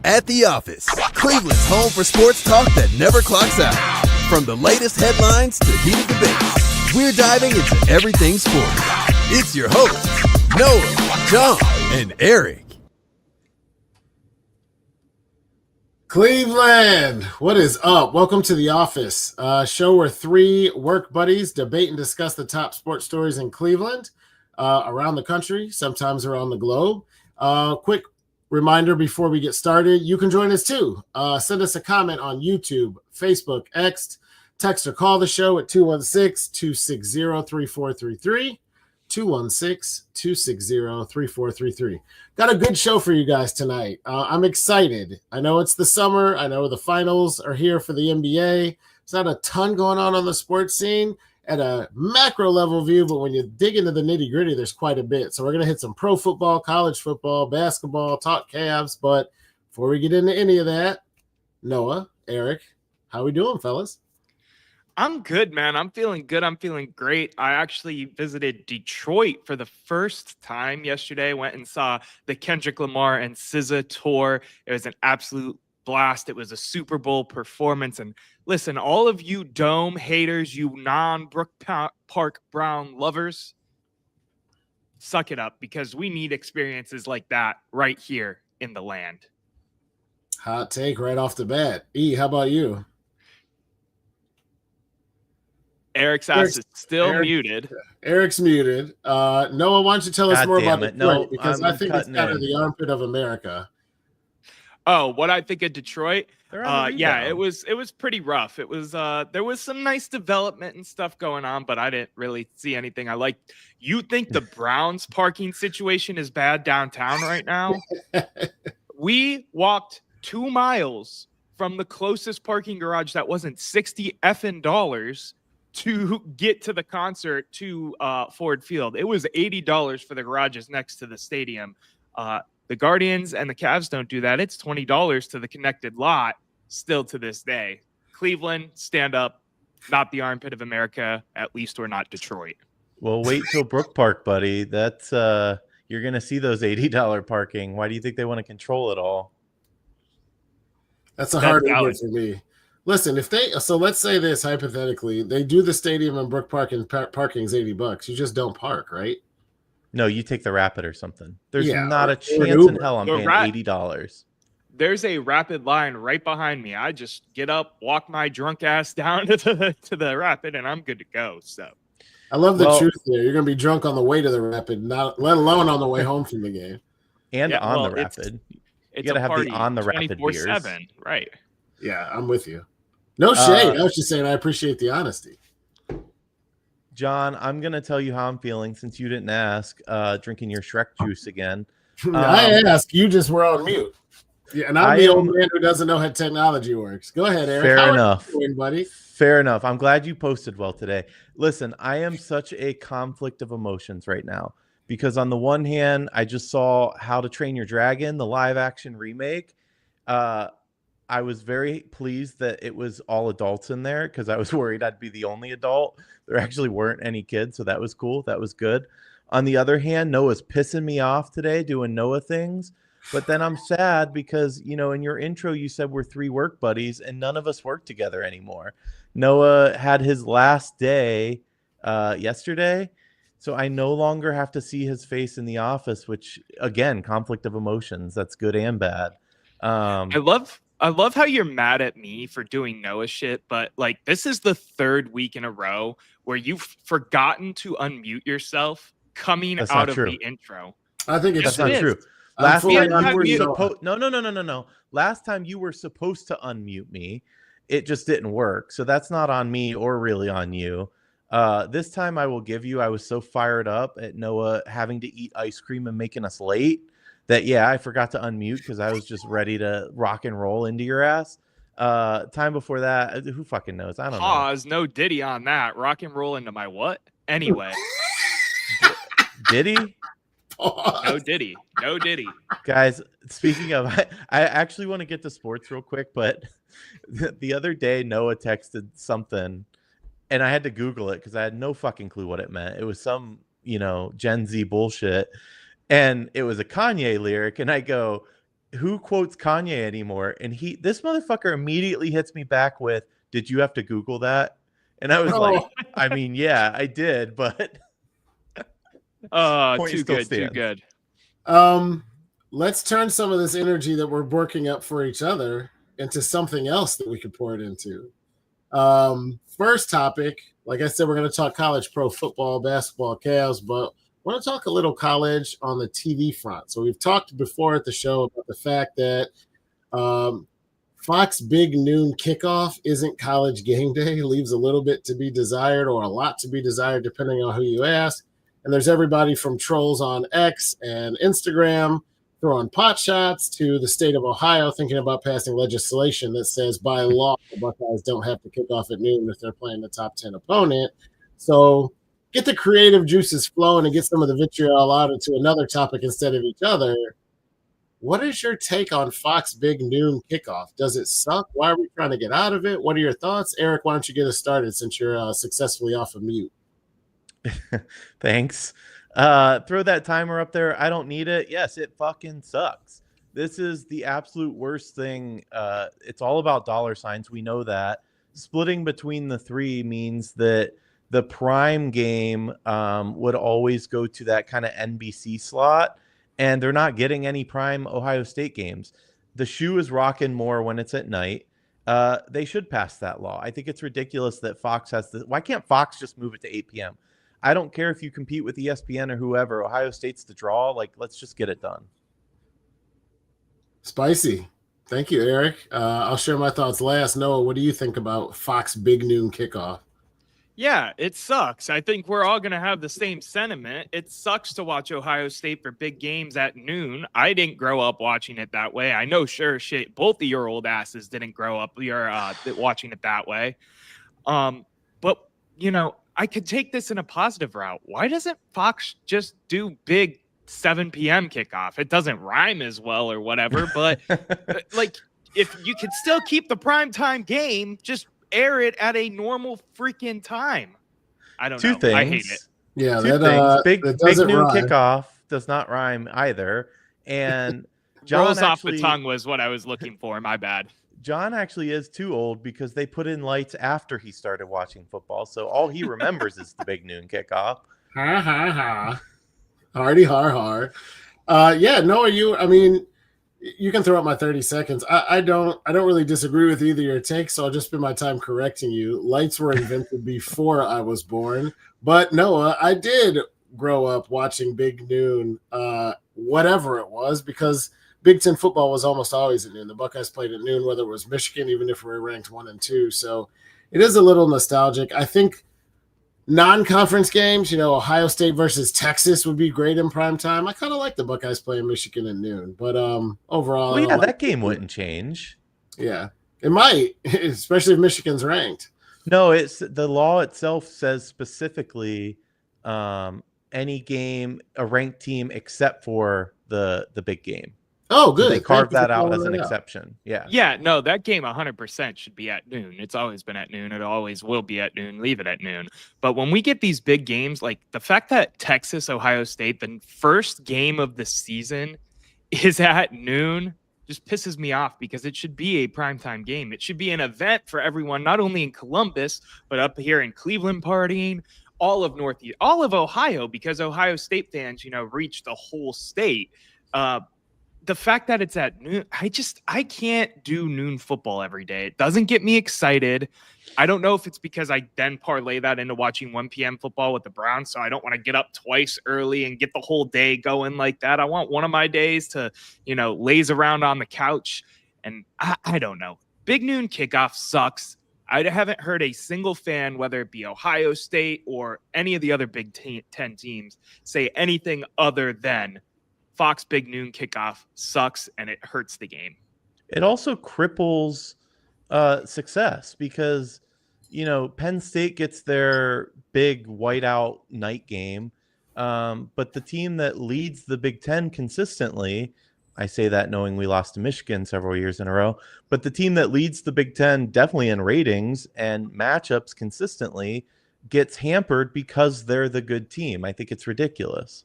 At the office, Cleveland's home for sports talk that never clocks out. From the latest headlines to heated debates, we're diving into everything sports. It's your hosts, Noah, John, and Erik. Cleveland, what is up? Welcome to The Office, a show where three work buddies debate and discuss the top sports stories in Cleveland, around the country, sometimes around the globe. Quick reminder before we get started, you can join us too. Send us a comment on YouTube, Facebook, X, text or call the show at 216-260-3433. 216-260-3433. Got a good show for you guys tonight. I'm excited. I know it's the summer. I know the finals are here for the NBA. There's not a ton going on the sports scene at a macro level view, but when you dig into the nitty gritty, there's quite a bit. So we're going to hit some pro football, college football, basketball, talk Cavs. But before we get into any of that, Noah, Erik, how we doing, fellas? I'm good, man. I'm feeling good. I'm feeling great. I actually visited Detroit for the first time yesterday. Went and saw the Kendrick Lamar and SZA tour. It was an absolute blast. It was a Super Bowl performance. And listen, all of you Dome haters, you non-Brook Park Brown lovers, suck it up, because we need experiences like that right here in the land. Hot take right off the bat. E, how about you? Erik's ass is still muted. Erik's muted. Noah, why don't you tell us more about Detroit? No, because I think it's kind of the armpit of America. Oh, what I think of Detroit? Yeah, it was pretty rough. It was there was some nice development and stuff going on, but I didn't really see anything I liked. You think the Browns parking situation is bad downtown right now? We walked 2 miles from the closest parking garage that wasn't $60 effing to get to the concert to Ford Field. It was $80 for the garages next to the stadium. The Guardians and the Cavs don't do that. It's $20 to the connected lot still to this day. Cleveland, stand up. Not the armpit of America. At least we're not Detroit. Well, wait till Brook Park, buddy. That's you're going to see those $80 parking. Why do you think they want to control it all? That's a hard one for me. Listen, so let's say this hypothetically, they do the stadium in Brook Park and parking is $80. You just don't park, right? No, you take the Rapid or something. There's not a chance in hell I'm paying $80. There's a Rapid line right behind me. I just get up, walk my drunk ass down to the Rapid, and I'm good to go. So I love the truth there. You're going to be drunk on the way to the Rapid, not let alone on the way home from the game. And the Rapid. You got to have the on the Rapid beers. Right. Yeah, I'm with you. No shade. I was just saying I appreciate the honesty. John, I'm going to tell you how I'm feeling since you didn't ask. Drinking your Shrek juice again. I asked. You just were on mute. Yeah, and I'm the old man who doesn't know how technology works. Go ahead, Erik. Fair enough. Doing, buddy? Fair enough. I'm glad you posted well today. Listen, I am such a conflict of emotions right now because on the one hand, I just saw How to Train Your Dragon, the live action remake. I was very pleased that it was all adults in there because I was worried I'd be the only adult. There actually weren't any kids, so that was cool. That was good. On the other hand, Noah's pissing me off today doing Noah things. But then I'm sad because, in your intro, you said we're 3 work buddies and none of us work together anymore. Noah had his last day yesterday, so I no longer have to see his face in the office, which, again, conflict of emotions. That's good and bad. I love how you're mad at me for doing Noah shit, but this is the 3rd week in a row where you've forgotten to unmute yourself coming out of the intro. I think that's not true. Last time no. Last time you were supposed to unmute me, it just didn't work. So that's not on me or really on you. This time I will give you. I was so fired up at Noah having to eat ice cream and making us late that, I forgot to unmute because I was just ready to rock and roll into your ass. Time before that, who fucking knows? I don't know. Pause. No Diddy on that. Rock and roll into my what? Anyway. Diddy? No Diddy. No Diddy. Guys, speaking of, I actually want to get to sports real quick, but the other day Noah texted something and I had to Google it because I had no fucking clue what it meant. It was some, Gen Z bullshit. And it was a Kanye lyric. And I go, who quotes Kanye anymore? And this motherfucker immediately hits me back with, "Did you have to Google that?" And I was like, I mean, yeah, I did, but too good, stands. too good. Let's turn some of this energy that we're working up for each other into something else that we could pour it into. First topic, like I said, we're going to talk college pro football, basketball, Cavs, but I want to talk a little college on the TV front. So we've talked before at the show about the fact that Fox Big Noon Kickoff isn't college game day, leaves a little bit to be desired or a lot to be desired depending on who you ask. And there's everybody from trolls on X and Instagram throwing pot shots to the state of Ohio thinking about passing legislation that says by law the Buckeyes don't have to kick off at noon if they're playing the top 10 opponent. So get the creative juices flowing and get some of the vitriol out into another topic instead of each other. What is your take on Fox Big Noon Kickoff? Does it suck? Why are we trying to get out of it? What are your thoughts? Erik, why don't you get us started since you're successfully off of mute? Thanks. Throw that timer up there. I don't need it. Yes, it fucking sucks. This is the absolute worst thing. It's all about dollar signs. We know that. Splitting between the three means that the prime game would always go to that kind of NBC slot, and they're not getting any prime Ohio State games. The shoe is rocking more when it's at night. They should pass that law. I think it's ridiculous that Fox has the. Why can't Fox just move it to 8 p.m.? I don't care if you compete with ESPN or whoever. Ohio State's the draw. Like, let's just get it done. Spicy. Thank you, Erik. I'll share my thoughts last. Noah, what do you think about Fox Big Noon Kickoff? Yeah, it sucks. I think we're all going to have the same sentiment. It sucks to watch Ohio State for big games at noon. I didn't grow up watching it that way. I know sure shit both of your old asses didn't grow up watching it that way. But, you know, I could take this in a positive route. Why doesn't Fox just do big 7 p.m. kickoff? It doesn't rhyme as well or whatever, but like if you could still keep the primetime game, just air it at a normal freaking time. I don't know. Two things. I hate it. Yeah, Big noon kickoff does not rhyme either. And John rolls off the tongue was what I was looking for. My bad. John actually is too old because they put in lights after he started watching football. So all he remembers is the big noon kickoff. Ha ha ha. Hardy har har. Yeah, Noah, you can throw out my 30 seconds. I don't really disagree with either your takes, so I'll just spend my time correcting you. Lights were invented before I was born. But Noah, I did grow up watching Big Noon, whatever it was, because Big Ten football was almost always at noon. The Buckeyes played at noon, whether it was Michigan, even if we were ranked 1 and 2. So it is a little nostalgic. I think non-conference games, Ohio State versus Texas would be great in prime time. I kind of like the Buckeyes playing Michigan at noon, but overall, that game wouldn't change. Yeah, it might, especially if Michigan's ranked. No, it's the law itself says specifically any game, a ranked team, except for the big game. Oh, good. So they carved that out as an exception. Yeah. Yeah, no, that game 100% should be at noon. It's always been at noon. It always will be at noon. Leave it at noon. But when we get these big games, like the fact that Texas, Ohio State, the first game of the season is at noon just pisses me off because it should be a primetime game. It should be an event for everyone, not only in Columbus, but up here in Cleveland partying, all of Northeast, all of Ohio, because Ohio State fans, reach the whole state. The fact that it's at noon, I can't do noon football every day. It doesn't get me excited. I don't know if it's because I then parlay that into watching 1 p.m. football with the Browns, so I don't want to get up twice early and get the whole day going like that. I want one of my days to, laze around on the couch, and I don't know. Big noon kickoff sucks. I haven't heard a single fan, whether it be Ohio State or any of the other Big Ten teams, say anything other than Fox Big Noon Kickoff sucks and it hurts the game. It also cripples success because, Penn State gets their big whiteout night game. But the team that leads the Big Ten consistently, I say that knowing we lost to Michigan several years in a row, but the team that leads the Big Ten definitely in ratings and matchups consistently gets hampered because they're the good team. I think it's ridiculous.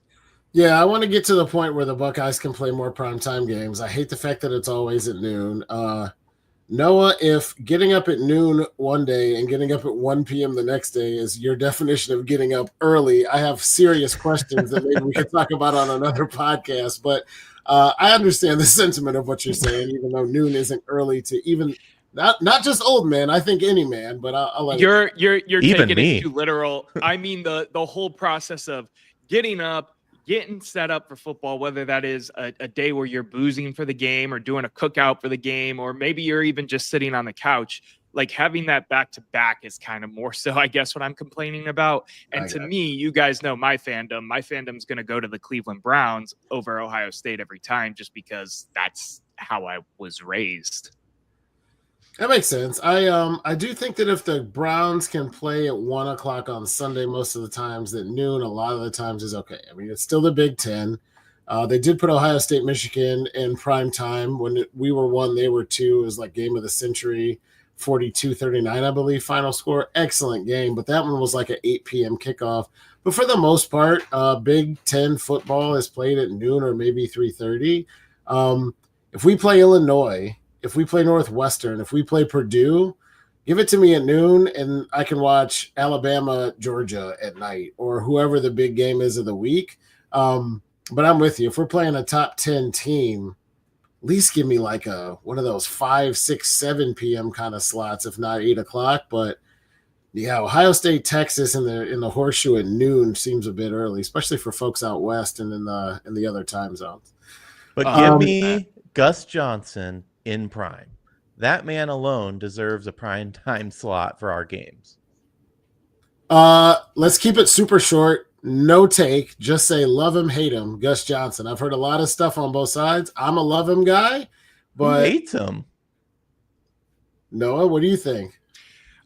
Yeah, I want to get to the point where the Buckeyes can play more primetime games. I hate the fact that it's always at noon. Noah, if getting up at noon one day and getting up at 1 p.m. the next day is your definition of getting up early, I have serious questions that maybe we could talk about on another podcast. But I understand the sentiment of what you're saying, even though noon isn't early to even not just old man. I think any man, but I'll let you're Even taking me. it too literal. I mean the whole process of getting up, getting set up for football, whether that is a day where you're boozing for the game or doing a cookout for the game, or maybe you're even just sitting on the couch, like having that back to back is kind of more so, I guess, what I'm complaining about. And to me, you guys know my fandom. My fandom's going to go to the Cleveland Browns over Ohio State every time, just because that's how I was raised. That makes sense. I do think that if the Browns can play at 1 o'clock on Sunday most of the times, that noon a lot of the times is okay. I mean, it's still the Big Ten. They did put Ohio State, Michigan in prime time. When we were 1, they were 2. It was like game of the century, 42-39, I believe, final score. Excellent game, but that one was like an 8 p.m. kickoff. But for the most part, Big Ten football is played at noon or maybe 3:30. If we play Illinois, if we play Northwestern, if we play Purdue, give it to me at noon and I can watch Alabama, Georgia at night or whoever the big game is of the week. But I'm with you. If we're playing a top 10 team, at least give me like one of those 5, 6, 7 p.m. kind of slots, if not 8 o'clock. But yeah, Ohio State, Texas in the horseshoe at noon seems a bit early, especially for folks out west and in the other time zones. But give me Gus Johnson in prime. That man alone deserves a prime time slot for our games. Let's keep it super short. No take. Just say love him, hate him. Gus Johnson. I've heard a lot of stuff on both sides. I'm a love him guy, but who hates him? Noah, what do you think?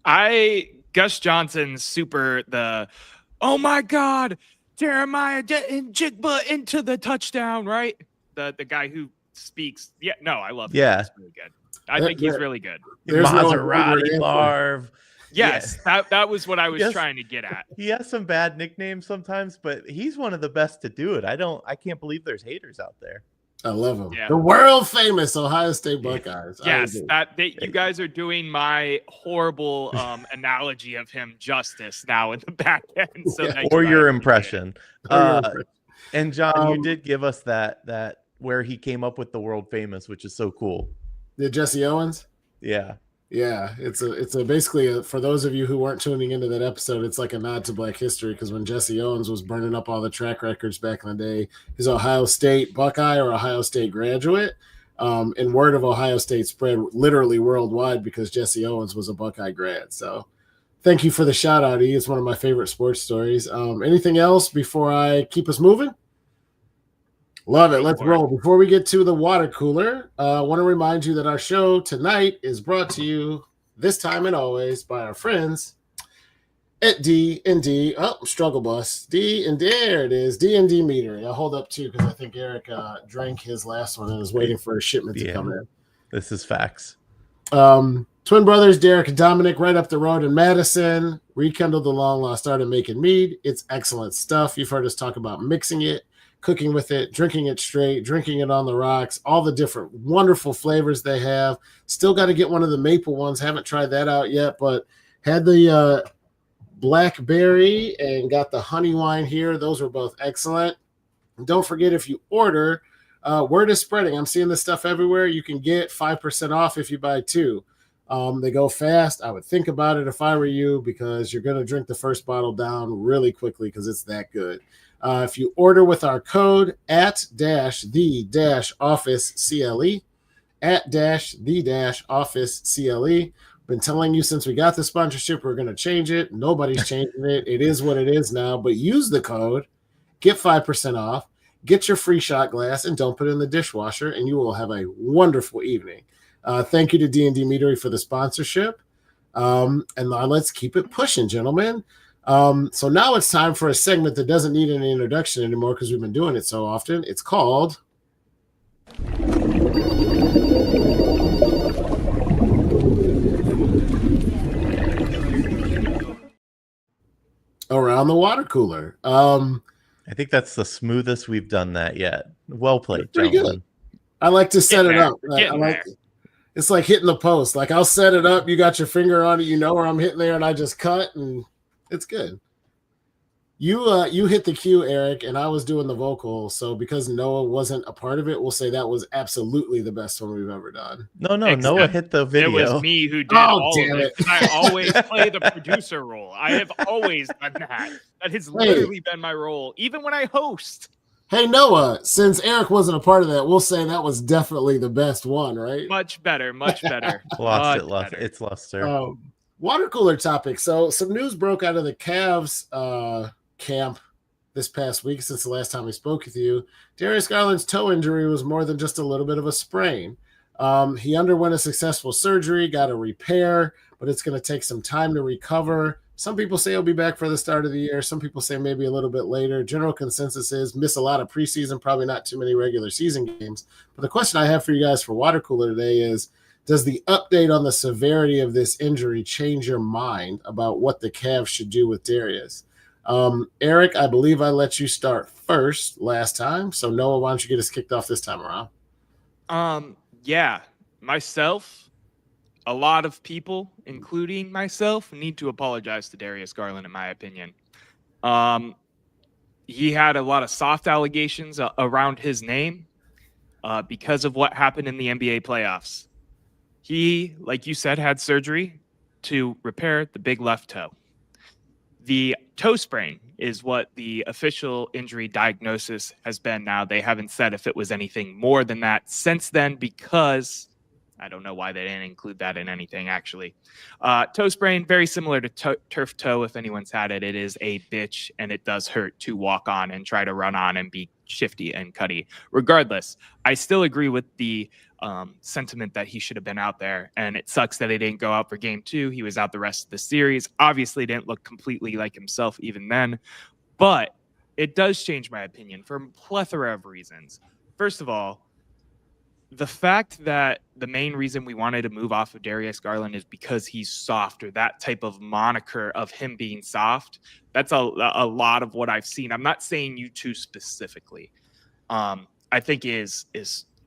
Gus Johnson's super the, oh my God, Jeremiah and Jigba into the touchdown, right? The guy who speaks. Yeah, no, I love him. Yeah. He's really good. I think he's really good. There's Maserati Marv. Yes, Yeah. that was what I was trying to get at. He has some bad nicknames sometimes, but he's one of the best to do it. I can't believe there's haters out there. I love him. Yeah. The world famous Ohio State Buckeyes. Yes, you guys are doing my horrible analogy of him justice now in the back end. So or your impression. And John, you did give us that where he came up with the world famous, which is so cool. The Jesse Owens? Yeah. Yeah, it's basically for those of you who weren't tuning into that episode, it's like a nod to Black history because when Jesse Owens was burning up all the track records back in the day, he's Ohio State Buckeye or Ohio State graduate. And word of Ohio State spread literally worldwide because Jesse Owens was a Buckeye grad. So thank you for the shout out, E. It's one of my favorite sports stories. Anything else before I keep us moving? Love it. Let's roll. Before we get to the water cooler, I want to remind you that our show tonight is brought to you this time and always by our friends at D&D. Oh, struggle bus. D&D. There it is. D&D Metering. I'll hold up too because I think Erik drank his last one and is waiting for a shipment to come in. This is facts. Twin brothers, Derek and Dominic, right up the road in Madison, rekindled the long lost art of making mead. It's excellent stuff. You've heard us talk about mixing it, cooking with it, drinking it straight, drinking it on the rocks, all the different wonderful flavors they have. Still got to get one of the maple ones. Haven't tried that out yet, but had the blackberry and got the honey wine here. Those were both excellent. And don't forget, if you order, word is spreading. I'm seeing this stuff everywhere. You can get 5% off if you buy 2. They go fast. I would think about it if I were you because you're going to drink the first bottle down really quickly because it's that good. If you order with our code @the-office CLE, @the-office CLE, been telling you since we got the sponsorship, we're going to change it. Nobody's changing it. It is what it is now, but use the code, get 5% off, get your free shot glass, and don't put it in the dishwasher, and you will have a wonderful evening. Thank you to D&D Meadery for the sponsorship. And now let's keep it pushing, gentlemen. So now it's time for a segment that doesn't need any introduction anymore because we've been doing it so often. It's called Around the Water Cooler. I think that's the smoothest we've done that yet. Well played, Pretty gentlemen. good. I like to set it up. There. It's like hitting the post. Like I'll set it up. You got your finger on it. You know where I'm hitting there, and I just cut, and it's good. You hit the cue, Eric, and I was doing the vocal. So because Noah wasn't a part of it, we'll say that was absolutely the best one we've ever done. No, Noah hit the video. It was me who did all of it. I always play the producer role. I have always done that. That has literally been my role, even when I host. Hey, Noah, since Erik wasn't a part of that, we'll say that was definitely the best one, right? Much better. Lost its luster. Water cooler topic. So some news broke out of the Cavs camp this past week since the last time we spoke with you. Darius Garland's toe injury was more than just a little bit of a sprain. He underwent a successful surgery, got a repair, but it's going to take some time to recover. Some people say he'll be back for the start of the year. Some people say maybe a little bit later. General consensus is miss a lot of preseason, probably not too many regular season games. But the question I have for you guys for Water Cooler today is, does the update on the severity of this injury change your mind about what the Cavs should do with Darius? Erik, I believe I let you start first last time. So Noah, why don't you get us kicked off this time around? Yeah, myself, a lot of people, including myself, need to apologize to Darius Garland, in my opinion. He had a lot of soft allegations around his name because of what happened in the NBA playoffs. He, like you said, had surgery to repair the big left toe. The toe sprain is what the official injury diagnosis has been now. They haven't said if it was anything more than that since then, because I don't know why they didn't include that in anything, actually. Toe sprain, very similar to turf toe. If anyone's had it, it is a bitch, and it does hurt to walk on and try to run on and be shifty and cutty. Regardless, I still agree with the sentiment that he should have been out there, and it sucks that he didn't go out for game 2. He was out the rest of the series. Obviously didn't look completely like himself even then, but it does change my opinion for a plethora of reasons. First of all, the fact that the main reason we wanted to move off of Darius Garland is because he's soft, or that type of moniker of him being soft. That's a lot of what I've seen. I'm not saying you two specifically. I think is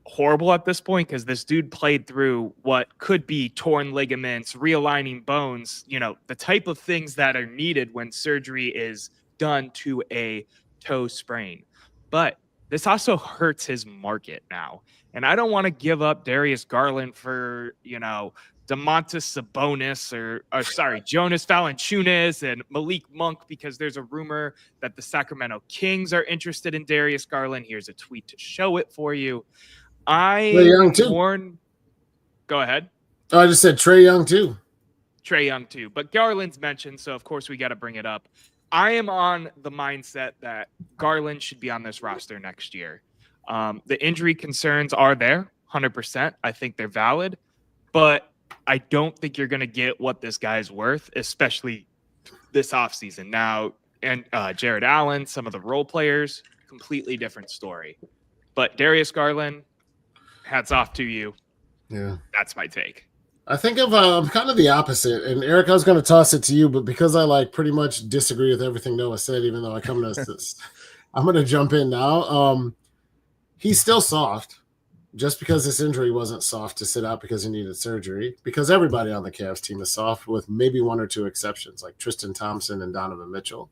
horrible at this point, because this dude played through what could be torn ligaments, realigning bones, the type of things that are needed when surgery is done to a toe sprain. But this also hurts his market now. And I don't want to give up Darius Garland for, Domantas Sabonis or Jonas Valanciunas and Malik Monk, because there's a rumor that the Sacramento Kings are interested in Darius Garland. Here's a tweet to show it for you. Trae Young too. Go ahead. Oh, I just said Trae Young too. Trae Young too. But Garland's mentioned, so of course we got to bring it up. I am on the mindset that Garland should be on this roster next year. The injury concerns are there, 100%. I think they're valid, but I don't think you're going to get what this guy's worth, especially this offseason. Now, and Jared Allen, some of the role players, completely different story. But Darius Garland, hats off to you. Yeah. That's my take. I think I'm kind of the opposite. And Erik, I was going to toss it to you, but because I pretty much disagree with everything Noah said, even though I come to this, I'm going to jump in now. He's still soft. Just because this injury wasn't soft to sit out because he needed surgery, because everybody on the Cavs team is soft, with maybe one or two exceptions, like Tristan Thompson and Donovan Mitchell.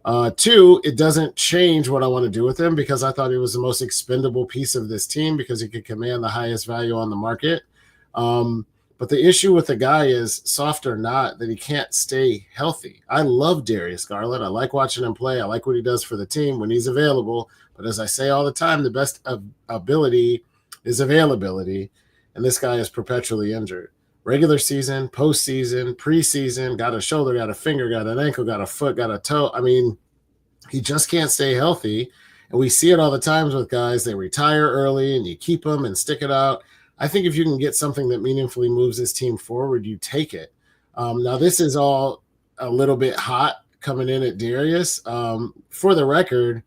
2, it doesn't change what I want to do with him, because I thought he was the most expendable piece of this team because he could command the highest value on the market. But the issue with the guy is, soft or not, that he can't stay healthy. I love Darius Garland. I like watching him play. I like what he does for the team when he's available. But as I say all the time, the best ability is availability, and this guy is perpetually injured. Regular season, postseason, preseason, got a shoulder, got a finger, got an ankle, got a foot, got a toe. I mean, he just can't stay healthy. And we see it all the times with guys. They retire early and you keep them and stick it out. I think if you can get something that meaningfully moves this team forward, you take it. Now, this is all a little bit hot coming in at Darius. For the record,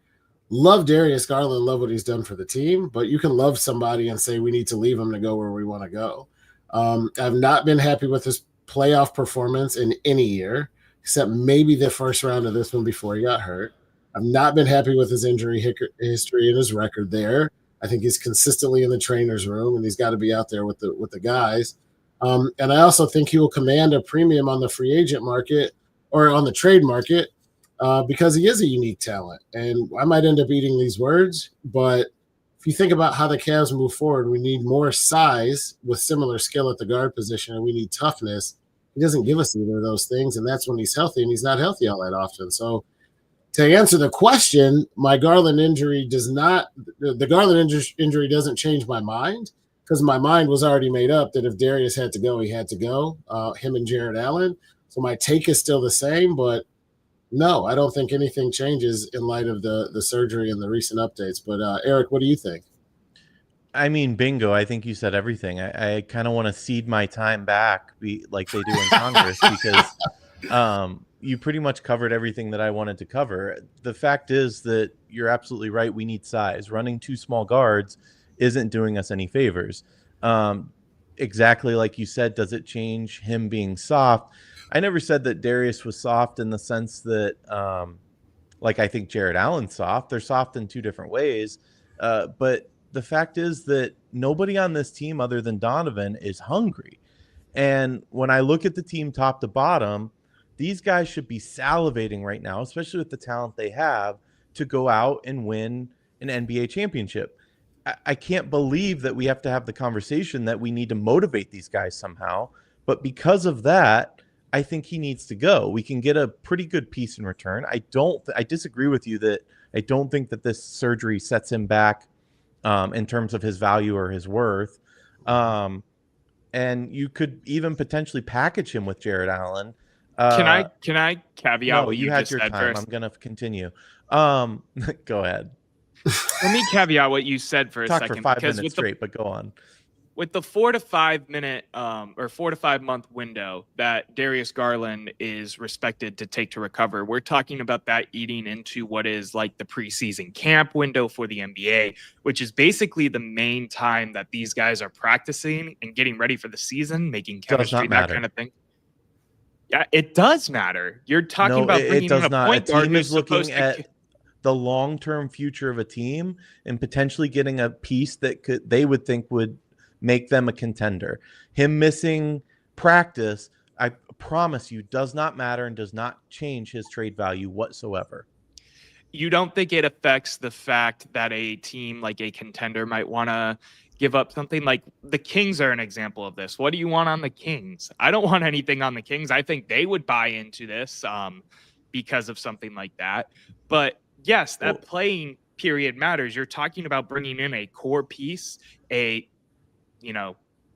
love Darius Garland, love what he's done for the team, but you can love somebody and say we need to leave him to go where we want to go. I've not been happy with his playoff performance in any year, except maybe the first round of this one before he got hurt. I've not been happy with his injury history and his record there. I think he's consistently in the trainer's room, and he's got to be out there with the guys. And I also think he will command a premium on the free agent market or on the trade market because he is a unique talent. And I might end up eating these words, but if you think about how the Cavs move forward, we need more size with similar skill at the guard position, and we need toughness. He doesn't give us either of those things, and that's when he's healthy, and he's not healthy all that often. So to answer the question, my Garland injury the Garland injury doesn't change my mind because my mind was already made up that if Darius had to go, he had to go, him and Jared Allen. So my take is still the same, but no, I don't think anything changes in light of the surgery and the recent updates. But Erik, what do you think? I mean, bingo. I think you said everything. I kind of want to cede my time back like they do in Congress because you pretty much covered everything that I wanted to cover. The fact is that you're absolutely right. We need size. Running two small guards isn't doing us any favors. Exactly like you said, does it change him being soft? I never said that Darius was soft in the sense that, like I think Jared Allen's soft. They're soft in two different ways. But the fact is that nobody on this team other than Donovan is hungry. And when I look at the team top to bottom, these guys should be salivating right now, especially with the talent they have, to go out and win an NBA championship. I can't believe that we have to have the conversation that we need to motivate these guys somehow. But because of that, I think he needs to go. We can get a pretty good piece in return. I disagree with you that I don't think that this surgery sets him back in terms of his value or his worth. And you could even potentially package him with Jared Allen. Can I caveat no, what you you had just your said time. first? I'm gonna continue. Go ahead. Let me caveat what you said for a Talk second. for 5 because minutes straight, but go on. With the 4 to 5 minute or 4 to 5 month window that Darius Garland is respected to take to recover, we're talking about that eating into what is like the preseason camp window for the NBA, which is basically the main time that these guys are practicing and getting ready for the season, making chemistry, that kind of thing. Yeah, it does matter. You're talking about bringing in a point guard who's supposed to the long-term future of a team and potentially getting a piece that they would think would make them a contender. Him missing practice, I promise you, does not matter and does not change his trade value whatsoever. You don't think it affects the fact that a team like a contender might want to give up something? Like the Kings are an example of this. What do you want on the Kings? I don't want anything on the Kings. I think they would buy into this because of something like that. But yes, that playing period matters. You're talking about bringing in a core piece,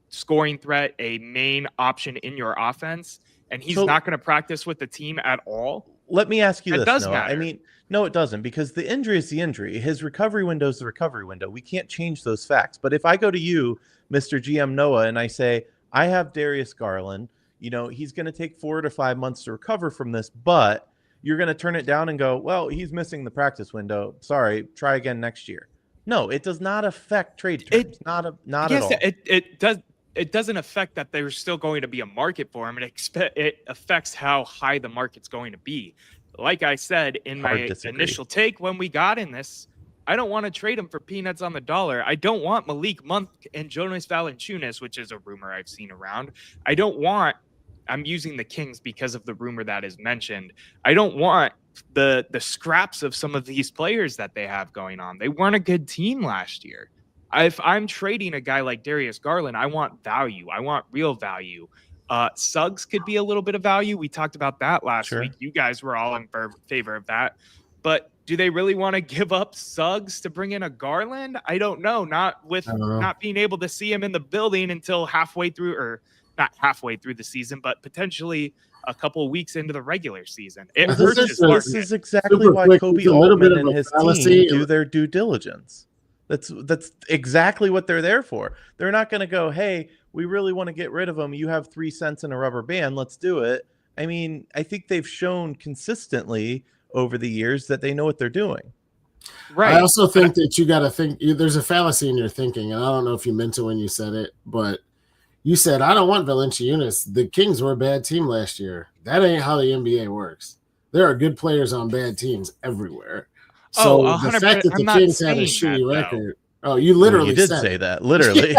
scoring threat, a main option in your offense, and he's not going to practice with the team at all. Let me ask you this. Does matter. I mean, no, it doesn't, because the injury is the injury. His recovery window is the recovery window. We can't change those facts. But if I go to you, Mr. GM Noah, and I say, I have Darius Garland, he's going to take 4 to 5 months to recover from this, but you're going to turn it down and go, well, he's missing the practice window. Sorry, try again next year. No, it does not affect trade terms. Not at all. It does. It doesn't affect that there's still going to be a market for him. It affects how high the market's going to be. Like I said in my initial take when we got in this, I don't want to trade him for peanuts on the dollar. I don't want Malik Monk and Jonas Valanciunas, which is a rumor I've seen around. I'm using the Kings because of the rumor that is mentioned. I don't want the scraps of some of these players that they have going on. They weren't a good team last year. If I'm trading a guy like Darius Garland, I want value. I want real value. Suggs could be a little bit of value. We talked about that last week. You guys were all in favor of that. But do they really want to give up Suggs to bring in a Garland? I don't know. Not being able to see him in the building until halfway through, or not halfway through the season, but potentially a couple of weeks into the regular season. This is exactly why Kobe Altman and his team do their due diligence. That's exactly what they're there for. They're not going to go, hey, we really want to get rid of him. You have 3 cents in a rubber band. Let's do it. I mean, I think they've shown consistently over the years that they know what they're doing. Right. I also think that you got to think there's a fallacy in your thinking. And I don't know if you meant it when you said it, but you said, I don't want Valanciunas. The Kings were a bad team last year. That ain't how the NBA works. There are good players on bad teams everywhere. So the 100%. fact that the Kings had a shitty record. Oh, you literally did say that. Literally.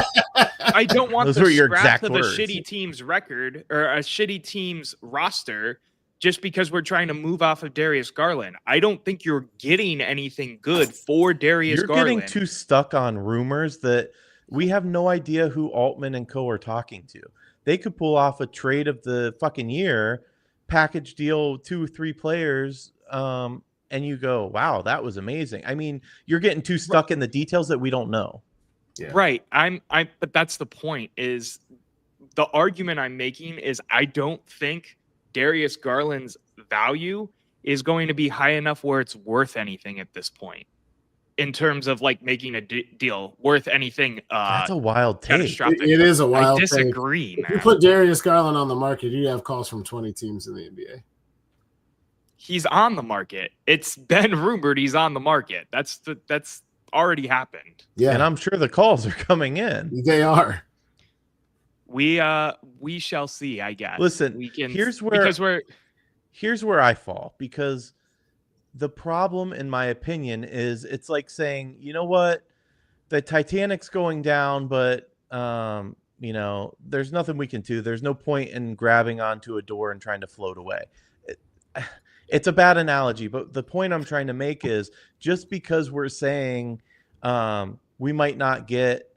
I don't want Those were your scrap exact of words. a shitty team's record or a shitty team's roster just because we're trying to move off of Darius Garland. I don't think you're getting anything good for Darius Garland. You're getting too stuck on rumors that we have no idea who Altman and co are talking to. They could pull off a trade of the fucking year, package deal 2 or 3 players, and you go, wow, that was amazing. I mean, you're getting too stuck in the details that we don't know. Yeah. Right. But that's the point. Is the argument I'm making is I don't think Darius Garland's value is going to be high enough where it's worth anything at this point in terms of like making a deal worth anything. That's a wild take. It is a wild take. I disagree, man. If you put Darius Garland on the market, you have calls from 20 teams in the NBA. He's on the market. It's been rumored he's on the market. That's already happened. Yeah. And I'm sure the calls are coming in. They are. We shall see, I guess. Listen, here's where I fall, because the problem, in my opinion, is it's like saying, you know what, the Titanic's going down, but you know, there's nothing we can do. There's no point in grabbing onto a door and trying to float away. It's a bad analogy, but the point I'm trying to make is just because we're saying we might not get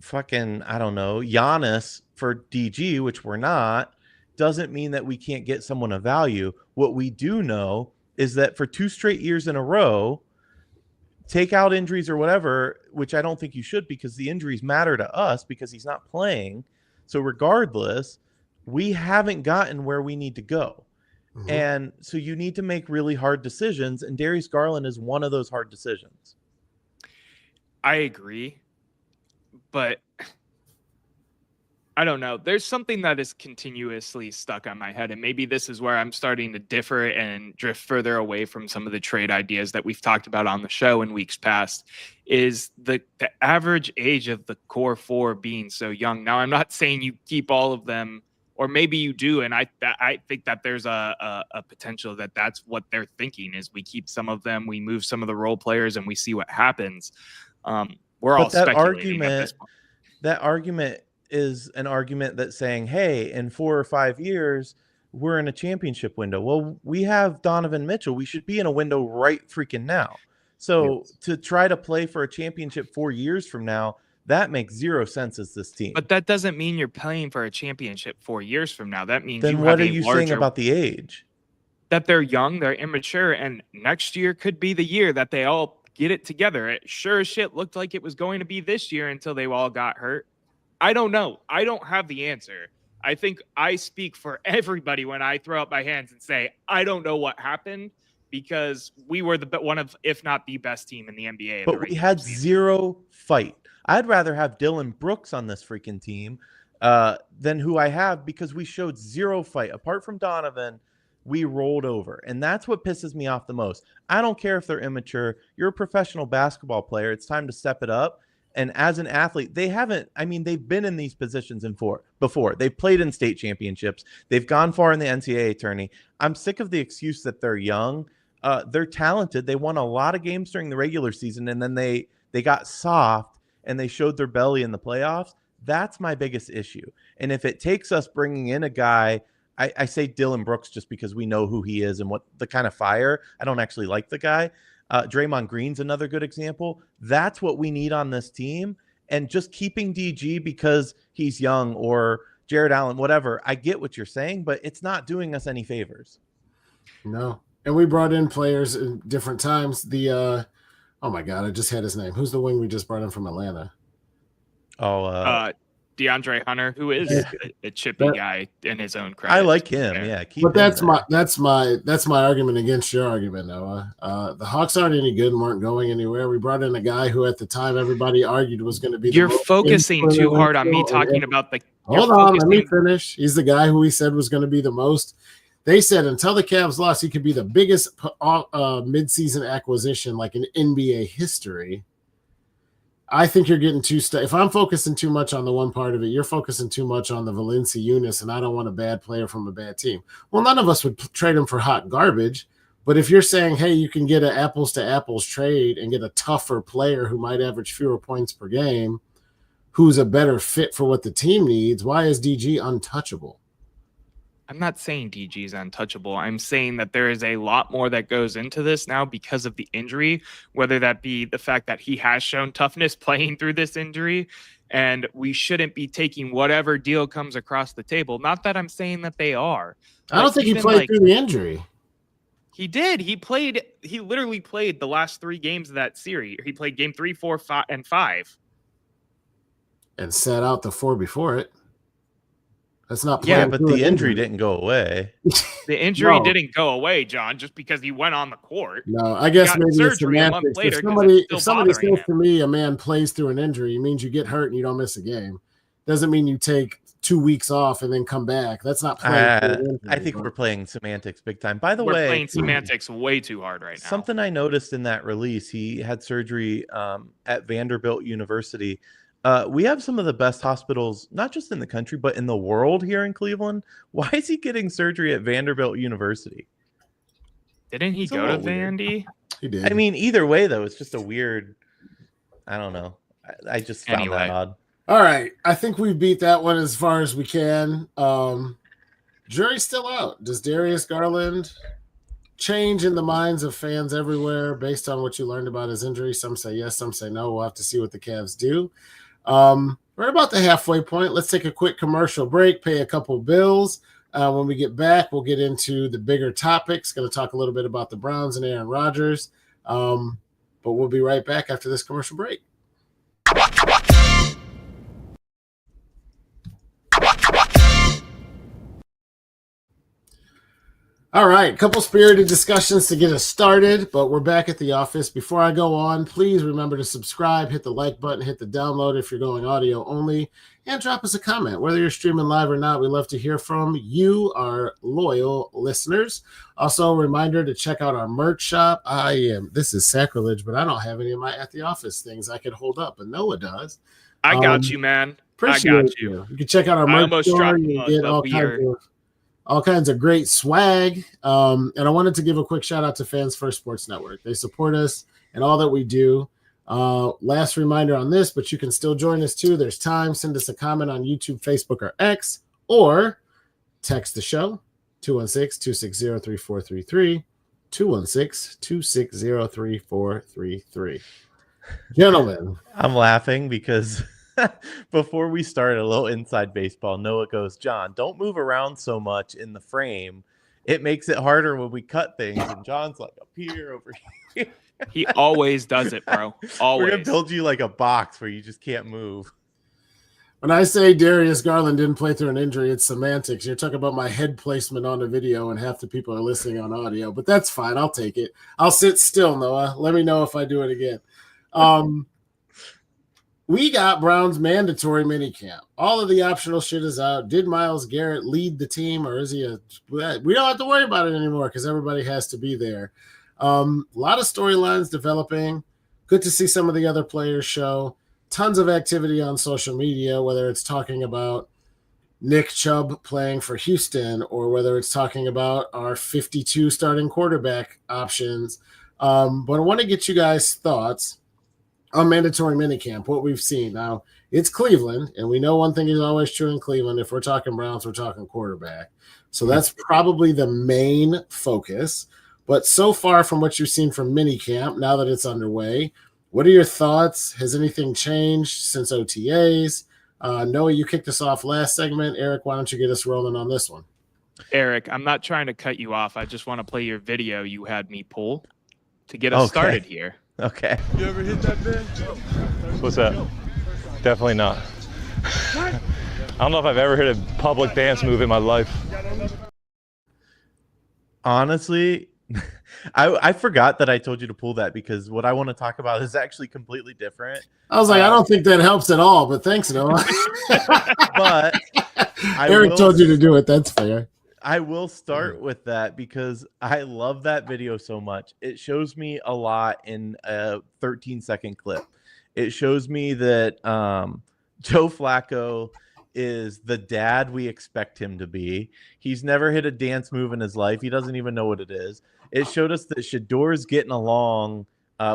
fucking, I don't know, Giannis for DG, which we're not, doesn't mean that we can't get someone of value. What we do know is that for 2 straight years in a row, take out injuries or whatever, which I don't think you should, because the injuries matter to us because he's not playing. So regardless, we haven't gotten where we need to go. Mm-hmm. And so you need to make really hard decisions, and Darius Garland is one of those hard decisions. I agree, but I don't know. There's something that is continuously stuck on my head, and maybe this is where I'm starting to differ and drift further away from some of the trade ideas that we've talked about on the show in weeks past, is the average age of the core 4 being so young. Now, I'm not saying you keep all of them, or maybe you do, and I think that there's a potential that that's what they're thinking, is we keep some of them, we move some of the role players, and we see what happens. We're all speculating at this point. That argument is an argument that's saying, hey, in 4 or 5 years, we're in a championship window. Well, we have Donovan Mitchell. We should be in a window right freaking now. So to try to play for a championship 4 years from now, that makes zero sense as this team. But that doesn't mean you're playing for a championship 4 years from now. That means then what are you saying about the age? That they're young, they're immature, and next year could be the year that they all get it together. It sure as shit looked like it was going to be this year until they all got hurt. I don't know. I don't have the answer. I think I speak for everybody when I throw up my hands and say, I don't know what happened, because we were one of, if not the best team in the NBA. But we had zero fight. I'd rather have Dylan Brooks on this freaking team than who I have, because we showed zero fight. Apart from Donovan, we rolled over. And that's what pisses me off the most. I don't care if they're immature. You're a professional basketball player. It's time to step it up. And as an athlete, they've been in these positions before. They've played in state championships. They've gone far in the NCAA tourney. I'm sick of the excuse that they're young. They're talented. They won a lot of games during the regular season, and then they got soft and they showed their belly in the playoffs. That's my biggest issue. And if it takes us bringing in a guy, I say Dylan Brooks just because we know who he is and what the kind of fire. I don't actually like the guy. Draymond Green's another good example. That's what we need on this team. And just keeping DG because he's young, or Jared Allen, whatever. I get what you're saying, but it's not doing us any favors. No. And we brought in players at different times. Oh my God, I just had his name. Who's the wing we just brought in from Atlanta? DeAndre Hunter, who is a chippy guy in his own credit. I like him. Yeah, but that's my argument against your argument, Noah. The Hawks aren't any good and weren't going anywhere. We brought in a guy who at the time everybody argued was going to be. You're focusing too hard on me talking about the. Hold on, let me finish. He's the guy who we said was going to be the most. They said until the Cavs lost, he could be the biggest midseason acquisition like in NBA history. I think you're getting too if I'm focusing too much on the one part of it, you're focusing too much on the Valanciunas, and I don't want a bad player from a bad team. Well, none of us would trade him for hot garbage, But if you're saying, hey, you can get an apples to apples trade and get a tougher player who might average fewer points per game, who's a better fit for what the team needs, why is DG untouchable? I'm not saying DG is untouchable. I'm saying that there is a lot more that goes into this now because of the injury, whether that be the fact that he has shown toughness playing through this injury, and we shouldn't be taking whatever deal comes across the table. Not that I'm saying that they are. I don't think he played through the injury. He did. He literally played the last 3 games of that series. He played game 3, 4, 5, and 5. And sat out the 4 before it. That's not playing. Yeah, but the injury didn't go away. The injury didn't go away, John, just because he went on the court. No, I guess maybe it's semantics. Later, if somebody says to me a man plays through an injury, it means you get hurt and you don't miss a game. Doesn't mean you take 2 weeks off and then come back. That's not playing through an injury. I think we're playing semantics big time. By the way, we're playing semantics way too hard right now. Something I noticed in that release, he had surgery at Vanderbilt University. We have some of the best hospitals, not just in the country, but in the world here in Cleveland. Why is he getting surgery at Vanderbilt University? Didn't he go to Vandy? He did. I mean, either way, though, it's just a weird, I don't know. I just found that odd. All right. I think we beat that one as far as we can. Jury's still out. Does Darius Garland change in the minds of fans everywhere based on what you learned about his injury? Some say yes, some say no. We'll have to see what the Cavs do. We're about the halfway point. Let's take a quick commercial break, pay a couple bills. When we get back, we'll get into the bigger topics. Going to talk a little bit about the Browns and Aaron Rodgers. But we'll be right back after this commercial break. All right, a couple spirited discussions to get us started, but we're back at the office. Before I go on, please remember to subscribe, hit the like button, hit the download if you're going audio only, and drop us a comment. Whether you're streaming live or not, we love to hear from you, our loyal listeners. Also, a reminder to check out our merch shop. This is sacrilege, but I don't have any of my at the office things I could hold up, but Noah does. I got you, man. Appreciate I got you. You can check out our merch store. You can get all kinds of great swag. And I wanted to give a quick shout out to Fans First Sports Network. They support us and all that we do. Last reminder on this, but you can still join us too. There's time. Send us a comment on YouTube, Facebook, or X, or text the show, 216-260-3433, 216-260-3433. Gentlemen. I'm laughing because before we start, a little inside baseball, Noah goes, John, don't move around so much in the frame. It makes it harder when we cut things. And John's like up here, over here. He always does it, bro. Always. We're going to build you like a box where you just can't move. When I say Darius Garland didn't play through an injury, it's semantics. You're talking about my head placement on the video, and half the people are listening on audio. But that's fine. I'll take it. I'll sit still, Noah. Let me know if I do it again. We got Brown's mandatory minicamp. All of the optional shit is out. Did Myles Garrett lead the team, or is he we don't have to worry about it anymore because everybody has to be there. A lot of storylines developing. Good to see some of the other players show. Tons of activity on social media, whether it's talking about Nick Chubb playing for Houston or whether it's talking about our 52 starting quarterback options. But I want to get you guys' thoughts on mandatory minicamp, what we've seen. Now, it's Cleveland, and we know one thing is always true in Cleveland. If we're talking Browns, we're talking quarterback. So that's probably the main focus. But so far from what you've seen from minicamp, now that it's underway, what are your thoughts? Has anything changed since OTAs? Noah, you kicked us off last segment. Erik, why don't you get us rolling on this one? Erik, I'm not trying to cut you off. I just want to play your video you had me pull to get us started here. Okay. You ever hit that bed? What's that? Definitely not. I don't know if I've ever hit a public dance move in my life. Honestly, I forgot that I told you to pull that because what I want to talk about is actually completely different. I was like, I don't think that helps at all, but thanks, Noah. But Erik told you to do it. That's fair. I will start with that because I love that video so much. It shows me a lot in a 13-second clip. It shows me that Joe Flacco is the dad we expect him to be. He's never hit a dance move in his life. He doesn't even know what it is. It showed us that Shador's getting along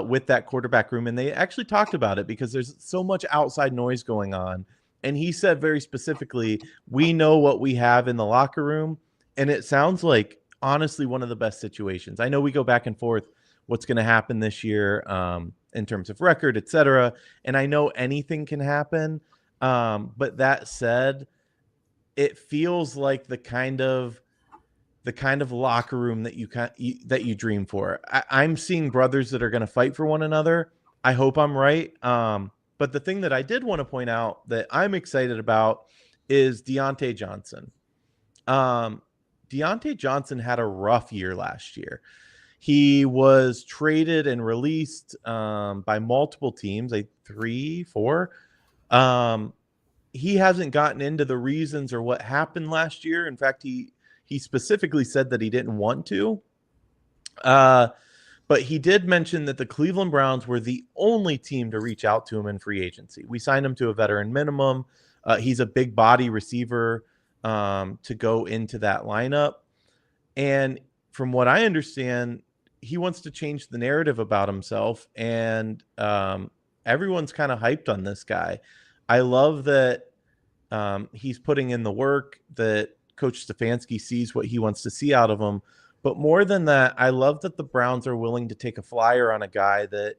with that quarterback room, and they actually talked about it because there's so much outside noise going on. And he said very specifically, we know what we have in the locker room, and it sounds like, honestly, one of the best situations. I know we go back and forth what's going to happen this year in terms of record, et cetera, and I know anything can happen. But that said, it feels like the kind of locker room that you dream for. I'm seeing brothers that are going to fight for one another. I hope I'm right. But the thing that I did want to point out that I'm excited about is Deontay Johnson. Deontay Johnson had a rough year last year. He was traded and released by multiple teams, like 3, 4. He hasn't gotten into the reasons or what happened last year. In fact, he specifically said that he didn't want to. But he did mention that the Cleveland Browns were the only team to reach out to him in free agency. We signed him to a veteran minimum. He's a big body receiver to go into that lineup. And from what I understand, he wants to change the narrative about himself. And everyone's kind of hyped on this guy. I love that he's putting in the work, that Coach Stefanski sees what he wants to see out of him. But more than that, I love that the Browns are willing to take a flyer on a guy that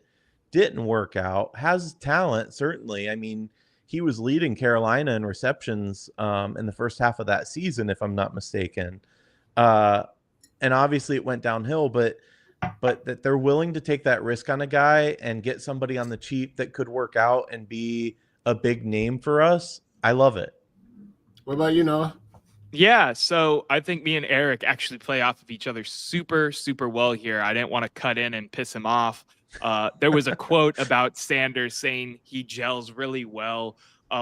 didn't work out, has talent, certainly. I mean, he was leading Carolina in receptions in the first half of that season, if I'm not mistaken. And obviously it went downhill, but that they're willing to take that risk on a guy and get somebody on the cheap that could work out and be a big name for us. I love it. What about you, Noah? Yeah, so I think me and Erik actually play off of each other super, super well here. I didn't want to cut in and piss him off. There was a quote about Sanders saying he gels really well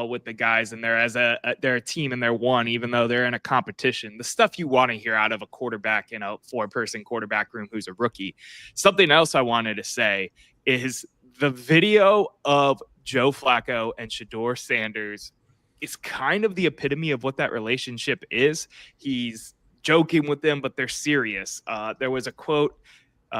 with the guys, and they're a team and they're one, even though they're in a competition. The stuff you want to hear out of a quarterback in a 4-person quarterback room who's a rookie. Something else I wanted to say is the video of Joe Flacco and Shador Sanders is kind of the epitome of what that relationship is. He's joking with them, but they're serious. There was a quote,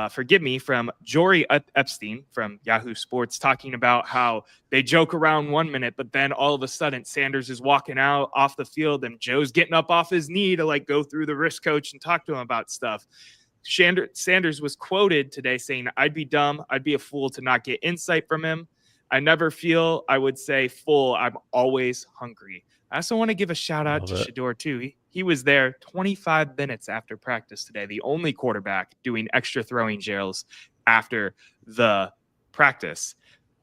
forgive me, from Jory Epstein from Yahoo Sports talking about how they joke around 1 minute, but then all of a sudden Sanders is walking out off the field and Joe's getting up off his knee to like go through the wrist coach and talk to him about stuff. Sanders was quoted today saying, "I'd be dumb. I'd be a fool to not get insight from him. I never feel, I would say, full. I'm always hungry." I also want to give a shout out to Shador, too. He was there 25 minutes after practice today, the only quarterback doing extra throwing drills after the practice.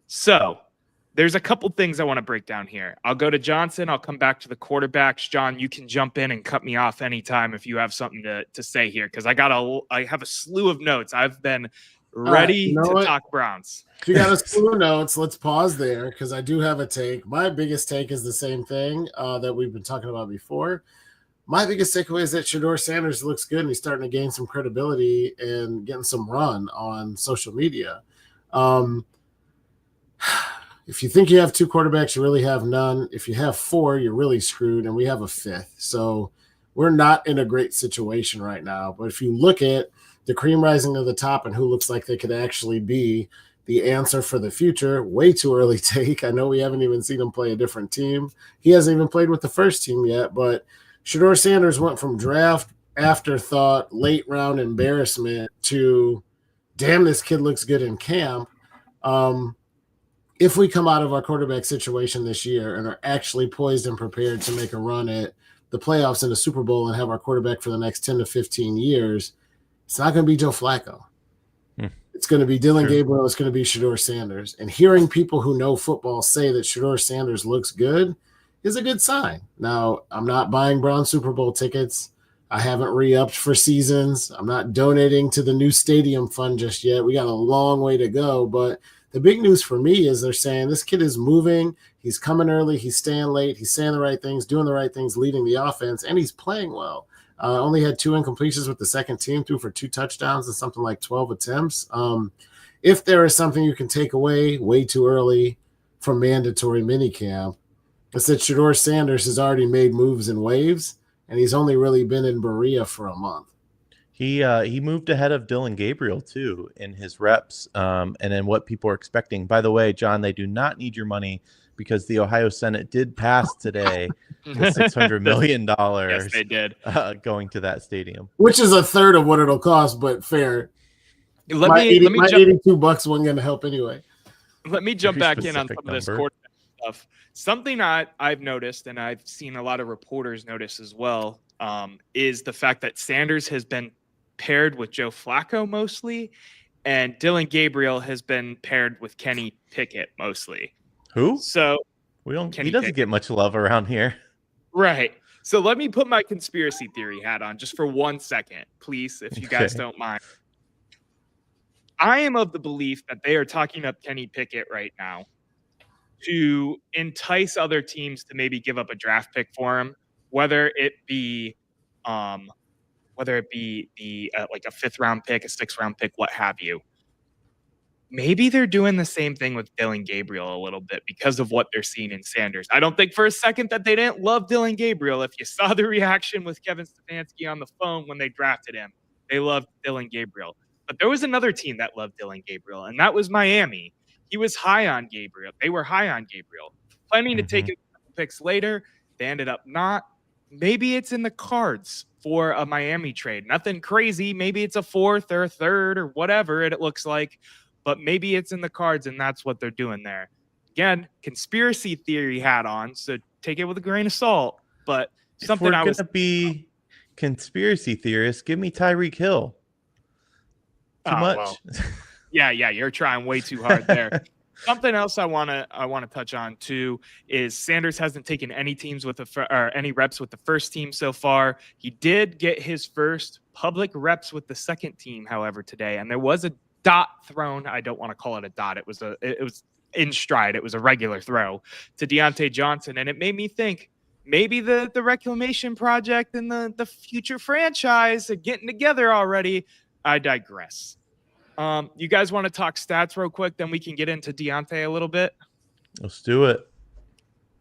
So there's a couple things I want to break down here. I'll go to Johnson. I'll come back to the quarterbacks. John, you can jump in and cut me off anytime if you have something to say here, because I have a slew of notes. I've been ready to talk Browns. If you got a slew of notes, let's pause there because I do have a take. My biggest take is the same thing that we've been talking about before. My biggest takeaway is that Shador Sanders looks good and he's starting to gain some credibility and getting some run on social media. If you think you have 2 quarterbacks, you really have none. If you have 4, you're really screwed, and we have a 5th. So we're not in a great situation right now. But if you look at the cream rising to the top and who looks like they could actually be the answer for the future, way too early take. I know we haven't even seen him play a different team. He hasn't even played with the first team yet, but Shador Sanders went from draft afterthought, late round embarrassment to, damn, this kid looks good in camp. If we come out of our quarterback situation this year and are actually poised and prepared to make a run at the playoffs and the Super Bowl and have our quarterback for the next 10 to 15 years, it's not going to be Joe Flacco. It's going to be Dylan Gabriel. It's going to be Shador Sanders. And hearing people who know football say that Shador Sanders looks good is a good sign. Now, I'm not buying Brown Super Bowl tickets. I haven't re-upped for seasons. I'm not donating to the new stadium fund just yet. We got a long way to go. But the big news for me is they're saying this kid is moving. He's coming early. He's staying late. He's saying the right things, doing the right things, leading the offense, and he's playing well. Only had 2 incompletions with the second team, threw for 2 touchdowns and something like 12 attempts. If there is something you can take away way too early from mandatory minicamp, I said Shedeur Sanders has already made moves in waves, and he's only really been in Berea for a month. He moved ahead of Dylan Gabriel too in his reps, and in what people are expecting. By the way, John, they do not need your money because the Ohio Senate did pass today the $600 million. Yes, they did. Going to that stadium, which is a third of what it'll cost, but fair. My $82 wasn't going to help anyway. Let me jump back in on some of this quarterback stuff. Something I've noticed, and I've seen a lot of reporters notice as well, is the fact that Sanders has been paired with Joe Flacco mostly, and Dylan Gabriel has been paired with Kenny Pickett mostly. Who? So he doesn't get much love around here. Right. So let me put my conspiracy theory hat on just for 1 second, please, if you guys don't mind. I am of the belief that they are talking up Kenny Pickett right now to entice other teams to maybe give up a draft pick for him, whether it be like a 5th round pick, a 6th round pick, what have you. Maybe they're doing the same thing with Dylan Gabriel a little bit because of what they're seeing in Sanders. I don't think for a second that they didn't love Dylan Gabriel. If you saw the reaction with Kevin Stefanski on the phone when they drafted him, they loved Dylan Gabriel. But there was another team that loved Dylan Gabriel, and that was Miami. He was high on Gabriel. They were high on Gabriel. Planning to take a couple picks later. They ended up not. Maybe it's in the cards for a Miami trade. Nothing crazy. Maybe it's a 4th or a 3rd or whatever it looks like. But maybe it's in the cards, and that's what they're doing there. Again, conspiracy theory hat on, so take it with a grain of salt. But something I was going to be conspiracy theorist. Give me Tyreek Hill. Too much. Well. Yeah, you're trying way too hard there. Something else I want to touch on too is Sanders hasn't taken any teams with any reps with the first team so far. He did get his first public reps with the second team, however, today, and there was a dot thrown. I don't want to call it a dot. It was in stride. It was a regular throw to Deontay Johnson, and it made me think maybe the Reclamation Project and the future franchise are getting together already. I digress. You guys want to talk stats real quick? Then we can get into Deontay a little bit. Let's do it.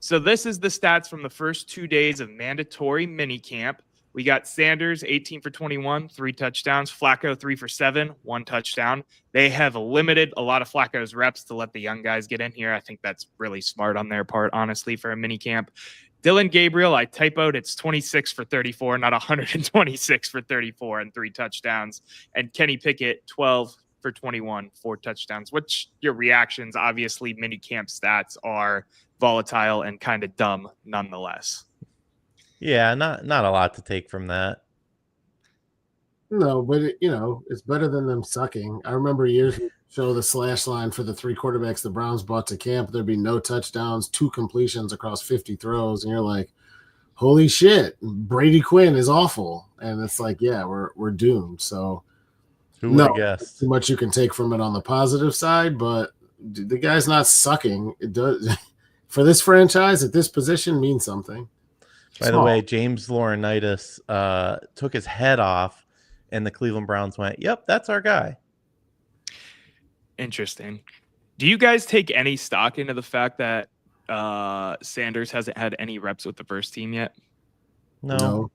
So this is the stats from the first 2 days of mandatory minicamp. We got Sanders, 18 for 21, 3 touchdowns. Flacco, 3 for 7, 1 touchdown. They have limited a lot of Flacco's reps to let the young guys get in here. I think that's really smart on their part, honestly, for a minicamp. Dylan Gabriel, I typoed. It's 26 for 34, not 126 for 34 and 3 touchdowns. And Kenny Pickett, 12 for 21, 4 touchdowns. What's your reactions? Obviously, minicamp stats are volatile and kind of dumb nonetheless. Yeah, not a lot to take from that. No, but it's better than them sucking. I remember years ago show the slash line for the 3 quarterbacks the Browns brought to camp. There'd be no touchdowns, 2 completions across 50 throws, and you're like, holy shit, Brady Quinn is awful. And it's like, yeah, we're doomed. So who would have guessed? Too much you can take from it on the positive side, but the guy's not sucking. It does for this franchise at this position means something. By the way, James Laurinaitis took his head off, and the Cleveland Browns went, yep, that's our guy. Interesting. Do you guys take any stock into the fact that Sanders hasn't had any reps with the first team yet? No.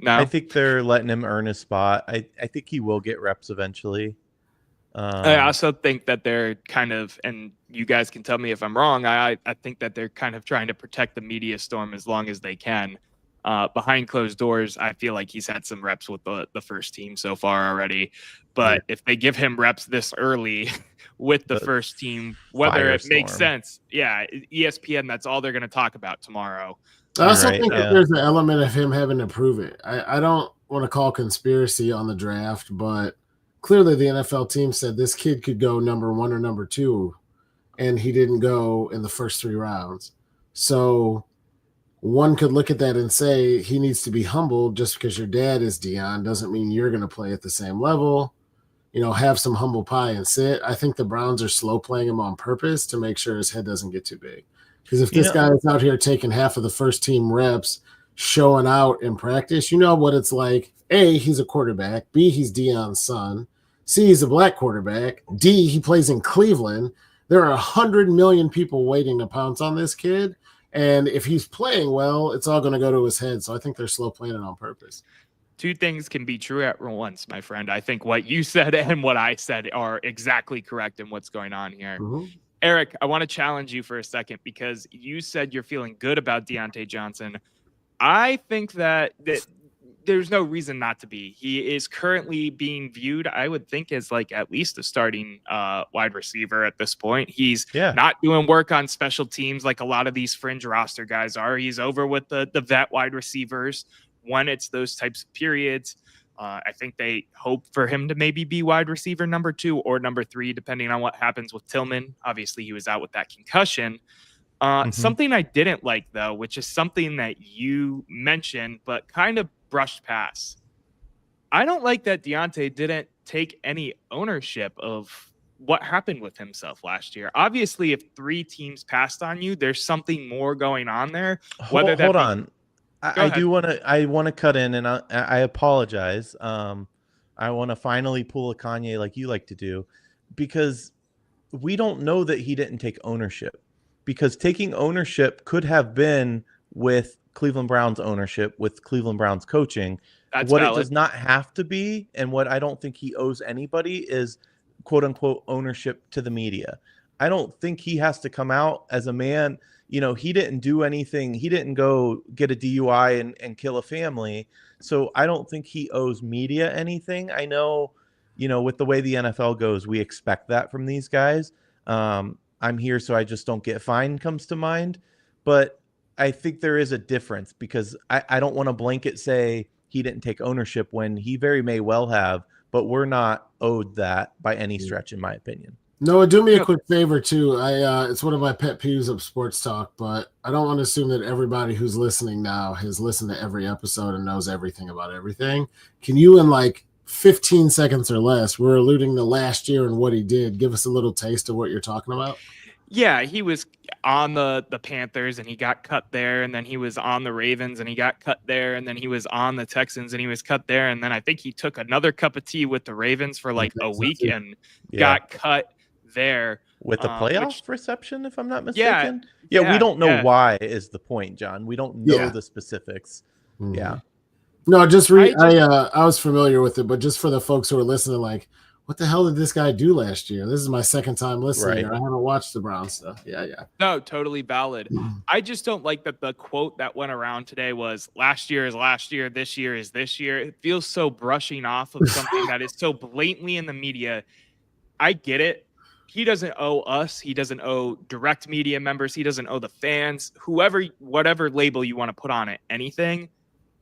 I think they're letting him earn his spot. I think he will get reps eventually. I also think that they're kind of, and you guys can tell me if I'm wrong, I think that they're kind of trying to protect the media storm as long as they can. Behind closed doors, I feel like he's had some reps with the first team so far already. But if they give him reps this early with the first team, whether it makes sense, ESPN, that's all they're going to talk about tomorrow. I also think that there's an element of him having to prove it. I don't want to call conspiracy on the draft, but clearly the NFL team said this kid could go number 1 or number 2, and he didn't go in the first 3 rounds. So one could look at that and say he needs to be humbled. Just because your dad is Deion doesn't mean you're going to play at the same level. Have some humble pie and sit. I think the Browns are slow playing him on purpose to make sure his head doesn't get too big. Because if this guy is out here taking half of the first team reps, showing out in practice, you know what it's like. A, he's a quarterback. B, he's Deion's son. C, he's a black quarterback. D, he plays in Cleveland. There are 100 million people waiting to pounce on this kid. And if he's playing well, it's all going to go to his head. So I think they're slow playing it on purpose. Two things can be true at once, my friend. I think what you said and what I said are exactly correct in what's going on here. Mm-hmm. Erik, I want to challenge you for a second because you said you're feeling good about Deontay Johnson. I think that there's no reason not to be. He is currently being viewed, I would think, as like at least a starting wide receiver at this point. He's not doing work on special teams like a lot of these fringe roster guys are. He's over with the vet wide receivers when it's those types of periods. I think they hope for him to maybe be wide receiver number 2 or number 3, depending on what happens with Tillman. Obviously, he was out with that concussion. Something I didn't like, though, which is something that you mentioned, but kind of brushed past. I don't like that Deontay didn't take any ownership of what happened with himself last year. Obviously, if 3 teams passed on you, there's something more going on there. Hold on. I want to cut in, and I apologize. I want to finally pull a Kanye like you like to do, because we don't know that he didn't take ownership, because taking ownership could have been with Cleveland Browns ownership, with Cleveland Browns coaching. That's what valid. It does not have to be, and what I don't think he owes anybody, is quote unquote ownership to the media. I don't think he has to come out as a man. You know, he didn't do anything. He didn't go get a DUI and kill a family. So I don't think he owes media anything. I know, with the way the NFL goes, we expect that from these guys. I'm here so I just don't get fined comes to mind. But I think there is a difference, because I don't want to blanket say he didn't take ownership when he very may well have, but we're not owed that by any stretch, in my opinion. Noah, do me a quick favor too. It's one of my pet peeves of sports talk, but I don't want to assume that everybody who's listening now has listened to every episode and knows everything about everything. Can you, in like 15 seconds or less, we're alluding to last year and what he did, give us a little taste of what you're talking about? Yeah, he was on the Panthers and he got cut there, and then he was on the Ravens and he got cut there, and then he was on the Texans and he was cut there, and then I think he took another cup of tea with the Ravens for like a week and got cut there with the playoff reception, if I'm not mistaken. We don't know why is the point, John. We don't know the specifics. Mm-hmm. Yeah. No, I was familiar with it, but just for the folks who are listening, like, what the hell did this guy do last year? This is my second time listening. Right. I haven't watched the Browns stuff. Yeah. No, totally valid. I just don't like that the quote that went around today was last year is last year, this year is this year. It feels so brushing off of something that is so blatantly in the media. I get it. He doesn't owe us. He doesn't owe direct media members. He doesn't owe the fans, whoever, whatever label you want to put on it, anything.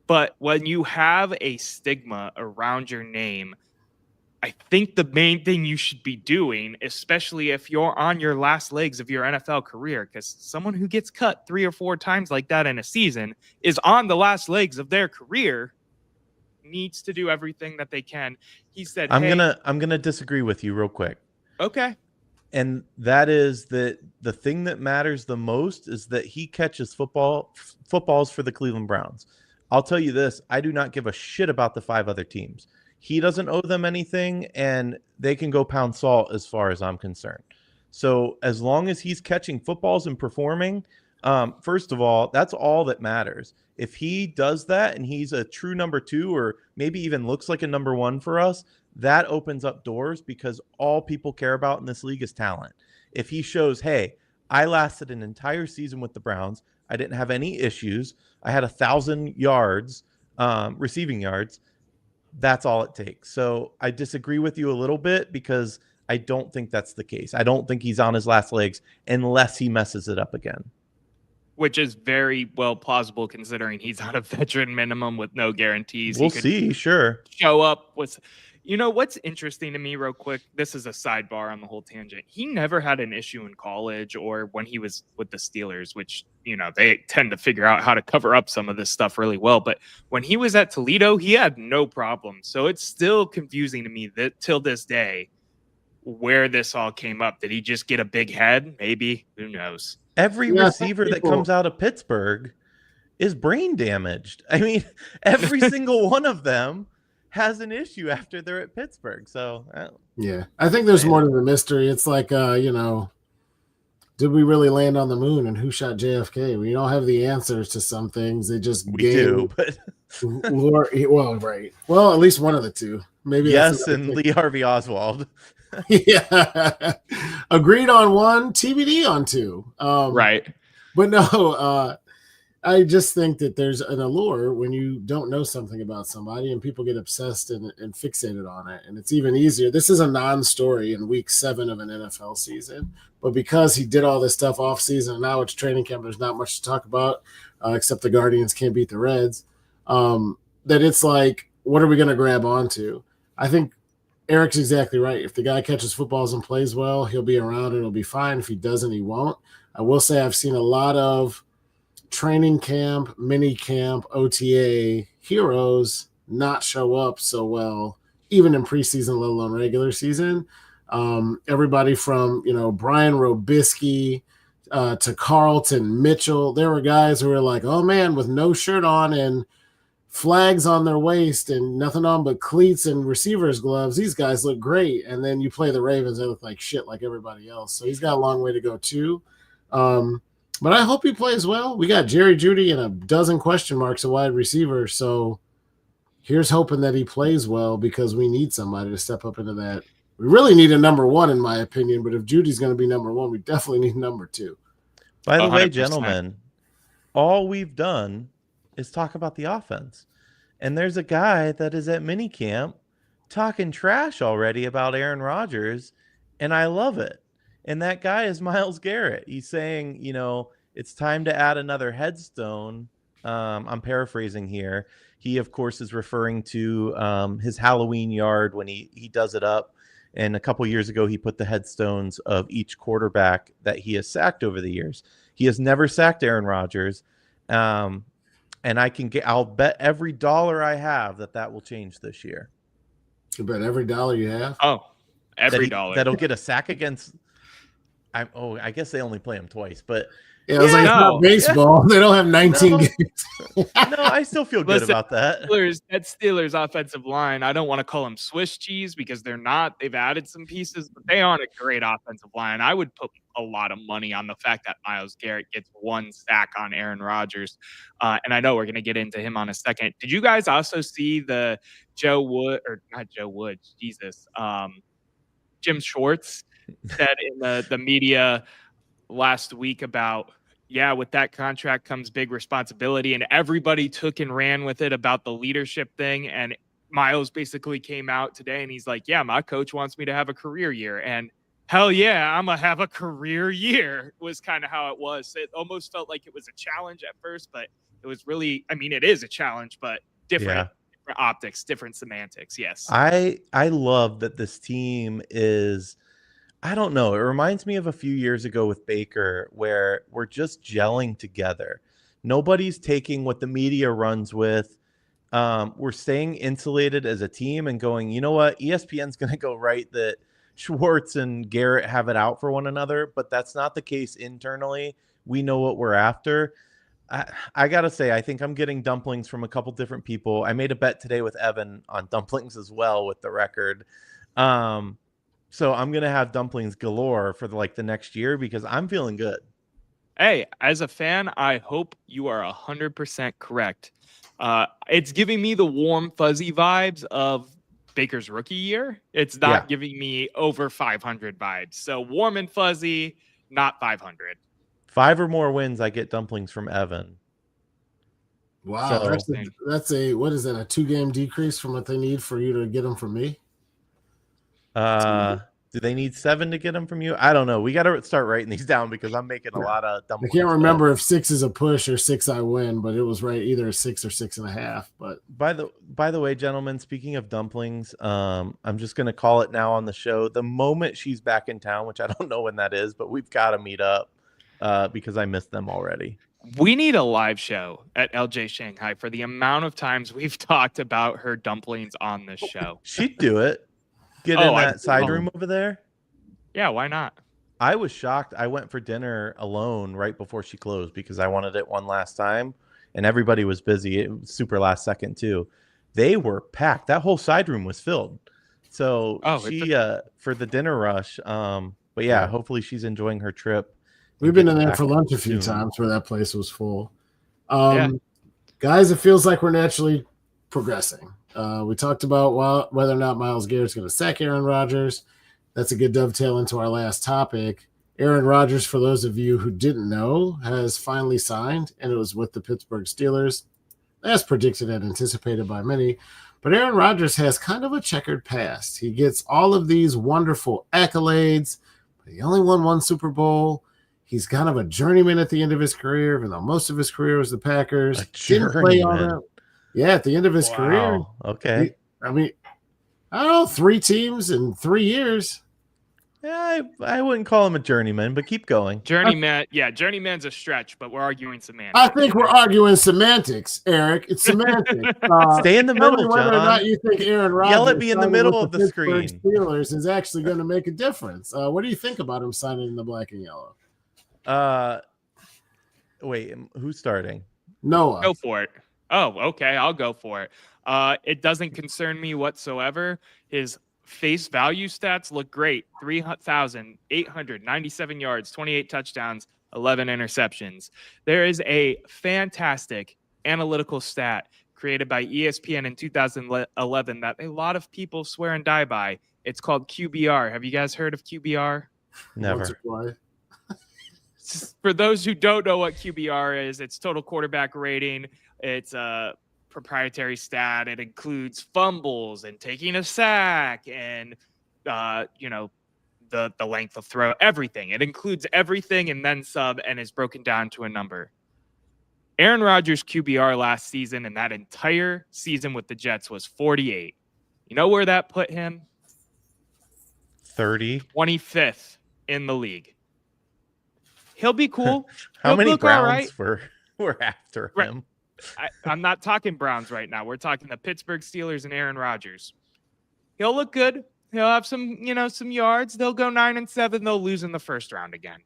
But when you have a stigma around your name, I think the main thing you should be doing, especially if you're on your last legs of your NFL career, because someone who gets cut 3 or 4 times like that in a season is on the last legs of their career, needs to do everything that they can. He said, I'm gonna disagree with you real quick. Okay. And that is that the thing that matters the most is that he catches footballs for the Cleveland Browns. I'll tell you this, I do not give a shit about the 5 other teams. He doesn't owe them anything, and they can go pound salt as far as I'm concerned. So as long as he's catching footballs and performing, first of all, that's all that matters. If he does that and he's a true number 2 or maybe even looks like a number 1 for us, that opens up doors, because all people care about in this league is talent. If he shows, hey, I lasted an entire season with the Browns, I didn't have any issues, I had 1,000 yards, receiving yards, that's all it takes. So I disagree with you a little bit, because I don't think that's the case. I don't think he's on his last legs unless he messes it up again. Which is very well plausible considering he's on a veteran minimum with no guarantees. We'll see, sure. Show up with... what's interesting to me real quick, this is a sidebar on the whole tangent. He never had an issue in college or when he was with the Steelers, which, they tend to figure out how to cover up some of this stuff really well. But when he was at Toledo, he had no problem. So it's still confusing to me that till this day where this all came up. Did he just get a big head? Maybe. Who knows? Every receiver that comes out of Pittsburgh is brain damaged. I mean, every single one of them has an issue after they're at Pittsburgh. So I think there's more to the mystery. It's like did we really land on the moon and who shot JFK? We don't have the answers to some things. They just do, but well, right. Well, at least one of the two. Maybe yes, and Lee Harvey Oswald. Yeah. Agreed on one, TBD on two. Right. But no, I just think that there's an allure when you don't know something about somebody and people get obsessed and fixated on it. And it's even easier. This is a non-story in week 7 of an NFL season. But because he did all this stuff off season and now it's training camp, there's not much to talk about except the Guardians can't beat the Reds. That it's like, what are we going to grab onto? I think Eric's exactly right. If the guy catches footballs and plays well, he'll be around and it'll be fine. If he doesn't, he won't. I will say I've seen a lot of training camp, mini camp, OTA heroes not show up so well, even in preseason, let alone regular season. Everybody from, Brian Robisky to Carlton Mitchell, there were guys who were like, oh man, with no shirt on and flags on their waist and nothing on but cleats and receivers gloves. These guys look great. And then you play the Ravens, they look like shit like everybody else. So he's got a long way to go too. But I hope he plays well. We got Jerry Jeudy and a dozen question marks at wide receiver. So here's hoping that he plays well because we need somebody to step up into that. We really need a number 1, in my opinion. But if Judy's going to be number 1, we definitely need number 2. By the way, gentlemen, all we've done is talk about the offense. And there's a guy that is at minicamp talking trash already about Aaron Rodgers, and I love it. And that guy is Myles Garrett. He's saying, it's time to add another headstone. I'm paraphrasing here. He, of course, is referring to his Halloween yard when he does it up. And a couple years ago, he put the headstones of each quarterback that he has sacked over the years. He has never sacked Aaron Rodgers. And I'll bet every dollar I have that will change this year. You bet every dollar you have? Oh, every dollar. That'll get a sack against... I guess they only play him twice, but yeah, it's not baseball. Yeah. They don't have 19 games. No, I still feel good about that. That Steelers offensive line, I don't want to call them Swiss cheese because they're not. They've added some pieces, but they aren't a great offensive line. I would put a lot of money on the fact that Myles Garrett gets 1 sack on Aaron Rodgers. And I know we're going to get into him on a second. Did you guys also see the Jim Schwartz said in the media last week about, with that contract comes big responsibility, and everybody took and ran with it about the leadership thing. And Myles basically came out today and he's like, my coach wants me to have a career year. And hell yeah, I'm going to have a career year was kind of how it was. It almost felt like it was a challenge at first, but it was really, it is a challenge, but different optics, different semantics. Yes. I love that this team is, I don't know. It reminds me of a few years ago with Baker where we're just gelling together. Nobody's taking what the media runs with. We're staying insulated as a team and going, you know what? ESPN's going to go right that Schwartz and Garrett have it out for one another, but that's not the case internally. We know what we're after. I got to say, I think I'm getting dumplings from a couple different people. I made a bet today with Evan on dumplings as well with the record. So I'm going to have dumplings galore for the next year because I'm feeling good. Hey, as a fan, I hope you are 100% correct. It's giving me the warm, fuzzy vibes of Baker's rookie year. It's not giving me over 500 vibes. So warm and fuzzy, not 500. 5 or more wins, I get dumplings from Evan. Wow. So, that's a 2-game decrease from what they need for you to get them from me? Do they need 7 to get them from you? I don't know. We got to start writing these down because I'm making a lot of dumplings. I can't remember if 6 is a push or 6 I win, but it was right either 6 or 6.5. But by the way, gentlemen, speaking of dumplings, I'm just going to call it now on the show. The moment she's back in town, which I don't know when that is, but we've got to meet up because I missed them already. We need a live show at LJ Shanghai for the amount of times we've talked about her dumplings on this show. She'd do it. Get in that side room over there? Yeah, why not? I was shocked. I went for dinner alone right before she closed because I wanted it one last time, and everybody was busy. It was super last second, too. They were packed. That whole side room was filled. So for the dinner rush. But yeah, hopefully she's enjoying her trip We've been in there for lunch a few times where that place was full. Yeah. Guys, it feels like we're naturally progressing. We talked about whether or not Myles Garrett's going to sack Aaron Rodgers. That's a good dovetail into our last topic. Aaron Rodgers, for those of you who didn't know, has finally signed, and it was with the Pittsburgh Steelers, as predicted and anticipated by many. But Aaron Rodgers has kind of a checkered past. He gets all of these wonderful accolades, but he only won one Super Bowl. He's kind of a journeyman at the end of his career, even though most of his career was the Packers. Didn't play all that. Yeah, at the end of his career. Okay. I don't know, 3 teams in 3 years. Yeah, I wouldn't call him a journeyman, but keep going. Journeyman, journeyman's a stretch, but we're arguing semantics. I think we're arguing semantics, Eric. It's semantics. Stay in the middle, John. Whether or not you think Aaron Rodgers yell at me in the middle of the screen. Steelers is actually going to make a difference. What do you think about him signing in the black and yellow? Wait, who's starting? Noah. Go for it. Oh, okay, I'll go for it. It doesn't concern me whatsoever. His face value stats look great. 3,897 yards, 28 touchdowns, 11 interceptions. There is a fantastic analytical stat created by ESPN in 2011 that a lot of people swear and die by. It's called QBR. Have you guys heard of QBR? Never. For those who don't know what QBR is, it's total quarterback rating. It's a proprietary stat. It includes fumbles and taking a sack and, the length of throw, everything. It includes everything and then some, and is broken down to a number. Aaron Rodgers' QBR last season and that entire season with the Jets was 48. You know where that put him? 30. 25th in the league. He'll be cool. How many Browns were after him? I'm not talking Browns right now. We're talking the Pittsburgh Steelers and Aaron Rodgers. He'll look good. He'll have some yards. They'll go 9-7. They'll lose in the first round again,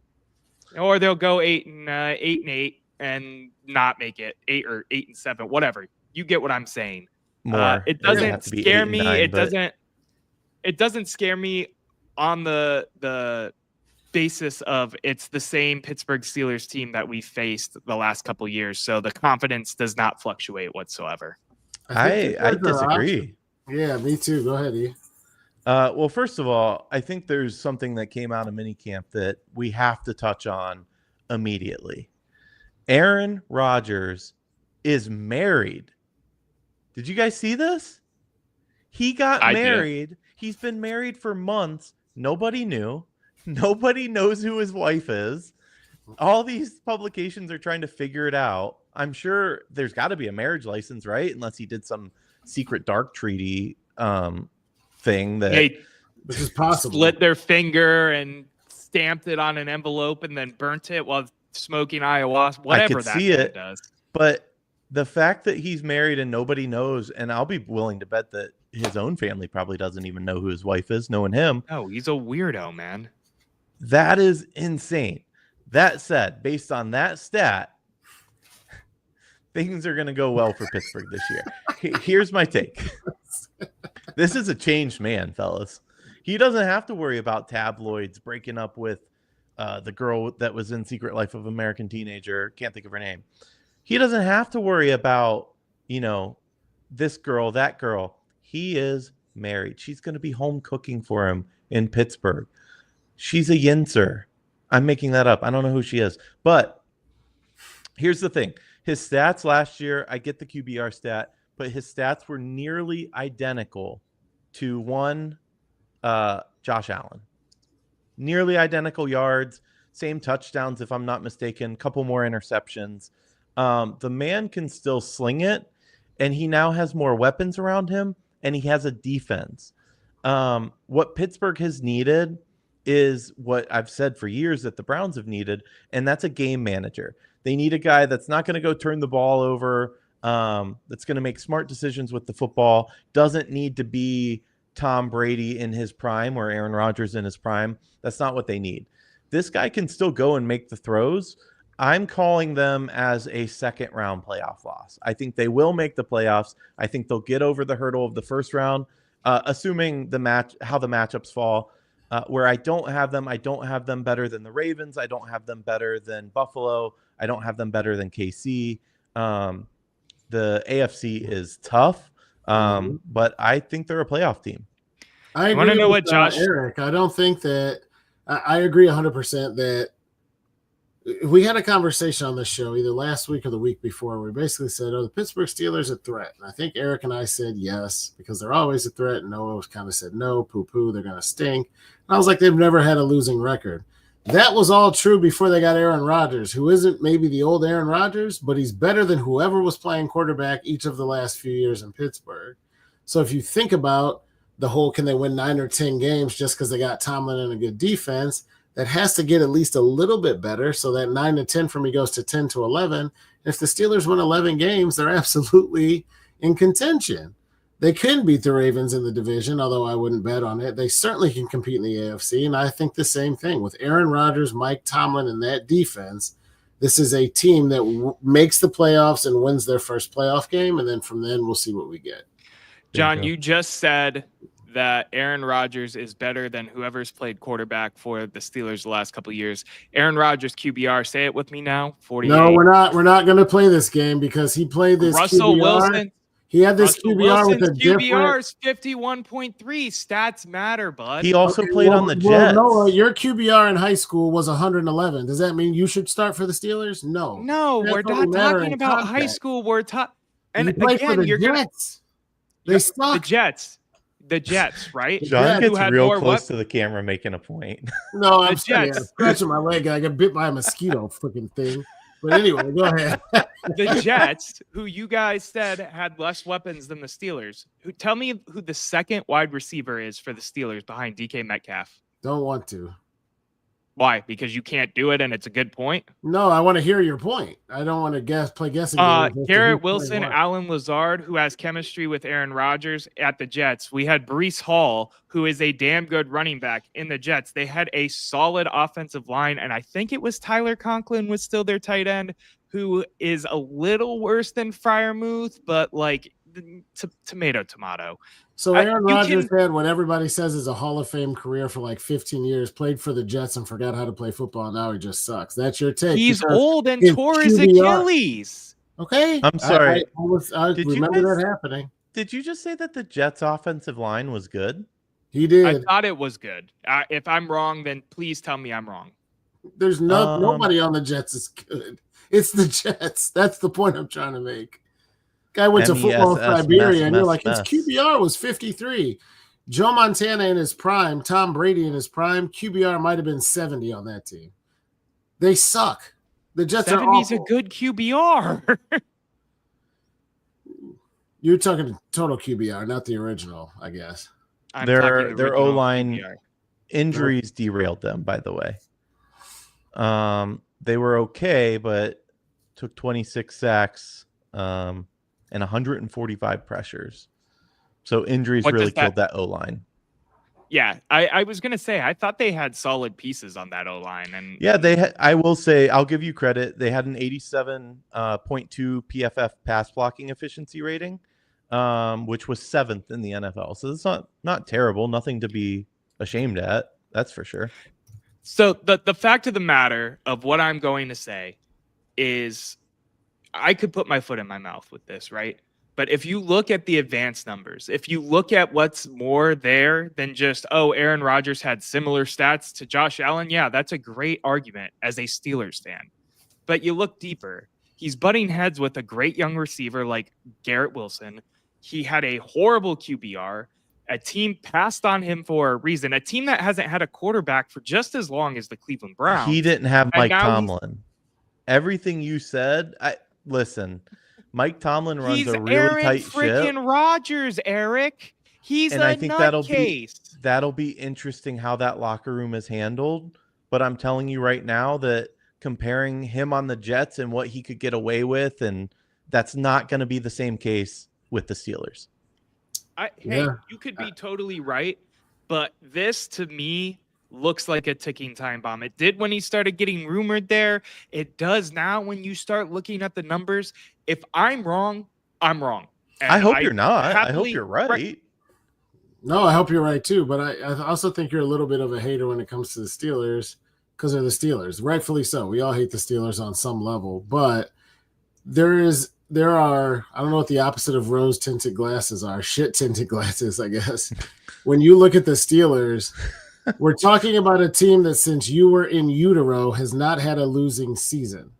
or they'll go 8-8 and not make it 8-7. Whatever. You get what I'm saying. It doesn't scare me. It doesn't scare me on the basis of it's the same Pittsburgh Steelers team that we faced the last couple of years. So the confidence does not fluctuate whatsoever. I disagree. Yeah, me too. Go ahead, E. Well, first of all, I think there's something that came out of minicamp that we have to touch on immediately. Aaron Rodgers is married. Did you guys see this? He got married. He's been married for months. Nobody knew. Nobody knows who his wife is. All these publications are trying to figure it out. I'm sure there's got to be a marriage license, right? Unless he did some secret dark treaty thing that which is possible. Split their finger and stamped it on an envelope and then burnt it while smoking ayahuasca. Whatever that does. But the fact that he's married and nobody knows, and I'll be willing to bet that his own family probably doesn't even know who his wife is, knowing him. Oh, he's a weirdo, man. That is insane. That said, based on that stat, things are going to go well for Pittsburgh this year. Here's my take. This is a changed man, fellas. He doesn't have to worry about tabloids breaking up with the girl that was in Secret Life of American Teenager. Can't think of her name. He doesn't have to worry about, this girl, that girl. He is married. She's going to be home cooking for him in Pittsburgh. She's a yinzer. I'm making that up. I don't know who she is. But here's the thing. His stats last year, I get the QBR stat, but his stats were nearly identical to one Josh Allen. Nearly identical yards, same touchdowns, if I'm not mistaken, couple more interceptions. The man can still sling it, and he now has more weapons around him, and he has a defense. What Pittsburgh has needed is what I've said for years that the Browns have needed, and that's a game manager. They need a guy that's not going to go turn the ball over, that's going to make smart decisions with the football, doesn't need to be Tom Brady in his prime or Aaron Rodgers in his prime. That's not what they need. This guy can still go and make the throws. I'm calling them as a second-round playoff loss. I think they will make the playoffs. I think they'll get over the hurdle of the first round, assuming how the matchups fall. Where I don't have them better than the Ravens. I don't have them better than Buffalo. I don't have them better than KC. The AFC is tough, but I think they're a playoff team. I agree. Want to know what Josh? Eric, I don't think that. I agree 100% that we had a conversation on this show either last week or the week before where we basically said, "Oh, the Pittsburgh Steelers a threat?" And I think Eric and I said yes because they're always a threat. And Noah kind of said no, poo, they're going to stink. And I was like, they've never had a losing record. That was all true before they got Aaron Rodgers, who isn't maybe the old Aaron Rodgers, but he's better than whoever was playing quarterback each of the last few years in Pittsburgh. So if you think about the whole, can they win 9 or 10 games just because they got Tomlin and a good defense? That has to get at least a little bit better. So that 9 to 10 for me goes to 10 to 11. If the Steelers win 11 games, they're absolutely in contention. They can beat the Ravens in the division, although I wouldn't bet on it. They certainly can compete in the AFC, and I think the same thing. With Aaron Rodgers, Mike Tomlin, and that defense, this is a team that makes the playoffs and wins their first playoff game, and then from then we'll see what we get. John, you just said that Aaron Rodgers is better than whoever's played quarterback for the Steelers the last couple of years. Aaron Rodgers QBR, say it with me now. 48. No, we're not. We're not going to play this game because he played this Russell QBR. Wilson. He had this Russell QBR with a QBR different. is 51.3. Stats matter, bud. He also played on the Jets. No, your QBR in high school was 111. Does that mean you should start for the Steelers? No. We're not talking about high school. We're talking. And again, you're Jets. They suck. The Jets, right? John gets real close to the camera making a point. No, I'm scratching my leg. I got bit by a mosquito freaking thing. But anyway, go ahead. The Jets, who you guys said had less weapons than the Steelers. Tell me who the second wide receiver is for the Steelers behind DK Metcalf. Don't want to. Why? Because you can't do it and it's a good point? No, I want to hear your point. I don't want to play guessing. Garrett Wilson, Alan Lazard, who has chemistry with Aaron Rodgers at the Jets. We had Breece Hall, who is a damn good running back in the Jets. They had a solid offensive line, and I think it was Tyler Conklin was still their tight end, who is a little worse than Freiermuth, but like tomato. So Aaron Rodgers had what everybody says is a Hall of Fame career for like 15 years, played for the Jets and forgot how to play football. And now he just sucks. That's your take. He's old and tore his Achilles. Okay. I'm sorry. I remember that happening. Did you just say that the Jets offensive line was good? He did. I thought it was good. If I'm wrong, then please tell me I'm wrong. There's nobody on the Jets is good. It's the Jets. That's the point I'm trying to make. Guy went to football in Siberia, and you're like, his QBR was 53. Joe Montana in his prime, Tom Brady in his prime, QBR might have been 70 on that team. They suck. The Jets are awful. 70's a good QBR. You're talking total QBR, not the original, I guess. Their O-line injuries derailed them, by the way. They were okay, but took 26 sacks. And 145 pressures. So injuries really killed that O-line. Yeah, I was going to say, I thought they had solid pieces on that O-line. And yeah, I will say, I'll give you credit. They had an 87.2 PFF pass blocking efficiency rating, which was 7th in the NFL. So it's not terrible. Nothing to be ashamed at. That's for sure. So the fact of the matter of what I'm going to say is, I could put my foot in my mouth with this, right? But if you look at the advanced numbers, if you look at what's more there than just, Aaron Rodgers had similar stats to Josh Allen, yeah, that's a great argument as a Steelers fan. But you look deeper. He's butting heads with a great young receiver like Garrett Wilson. He had a horrible QBR. A team passed on him for a reason. A team that hasn't had a quarterback for just as long as the Cleveland Browns. He didn't have Mike Tomlin. Everything you said, listen, Mike Tomlin runs a really tight ship. He's Aaron freaking Rodgers, Eric. He's a nutcase. That'll be interesting how that locker room is handled. But I'm telling you right now that comparing him on the Jets and what he could get away with, and that's not going to be the same case with the Steelers. You could be totally right, but this to me looks like a ticking time bomb. It did when he started getting rumored there. It does now when you start looking at the numbers. If I'm wrong, I'm wrong. And I hope you're not. I hope you're right. No, I hope you're right too. But I also think you're a little bit of a hater when it comes to the Steelers because they're the Steelers. Rightfully so. We all hate the Steelers on some level. But there are, I don't know what the opposite of rose tinted glasses are, shit tinted glasses, I guess. When you look at the Steelers, we're talking about a team that since you were in utero has not had a losing season.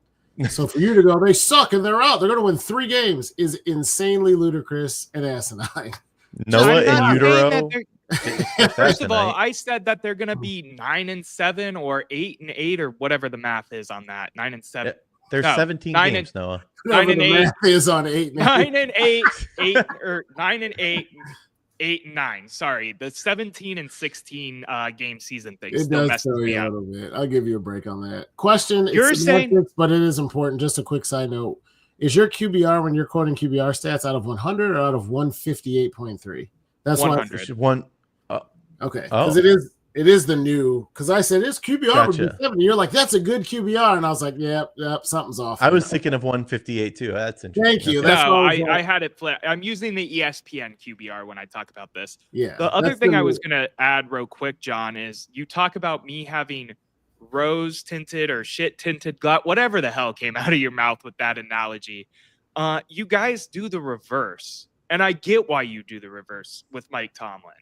So for you to go, they suck and they're out, they're going to win 3 games is insanely ludicrous and asinine. Noah in utero. First of all, I said that they're going to be 9-7 or 8-8 or whatever the math is on that. 9-7. There's 17 games, Noah. 9-8 is on 8. 9-8, 8 or 9-8, 8-9. Sorry, the 17 and 16 game season thing still messes me up. I'll give you a break on that. Question: You're saying, but it is important. Just a quick side note: is your QBR when you're quoting QBR stats out of 100 or out of 158.3? That's 100. Okay, because it is the new. Because I said it's QBR would be 70. You're like, that's a good QBR, and I was like, yep, something's off. I was thinking of 158 too. That's interesting. Thank you. I had it flipped. I'm using the ESPN QBR when I talk about this. Yeah. The other thing I was gonna add real quick, John, is you talk about me having rose tinted or shit tinted glass, whatever the hell came out of your mouth with that analogy. You guys do the reverse, and I get why you do the reverse with Mike Tomlin.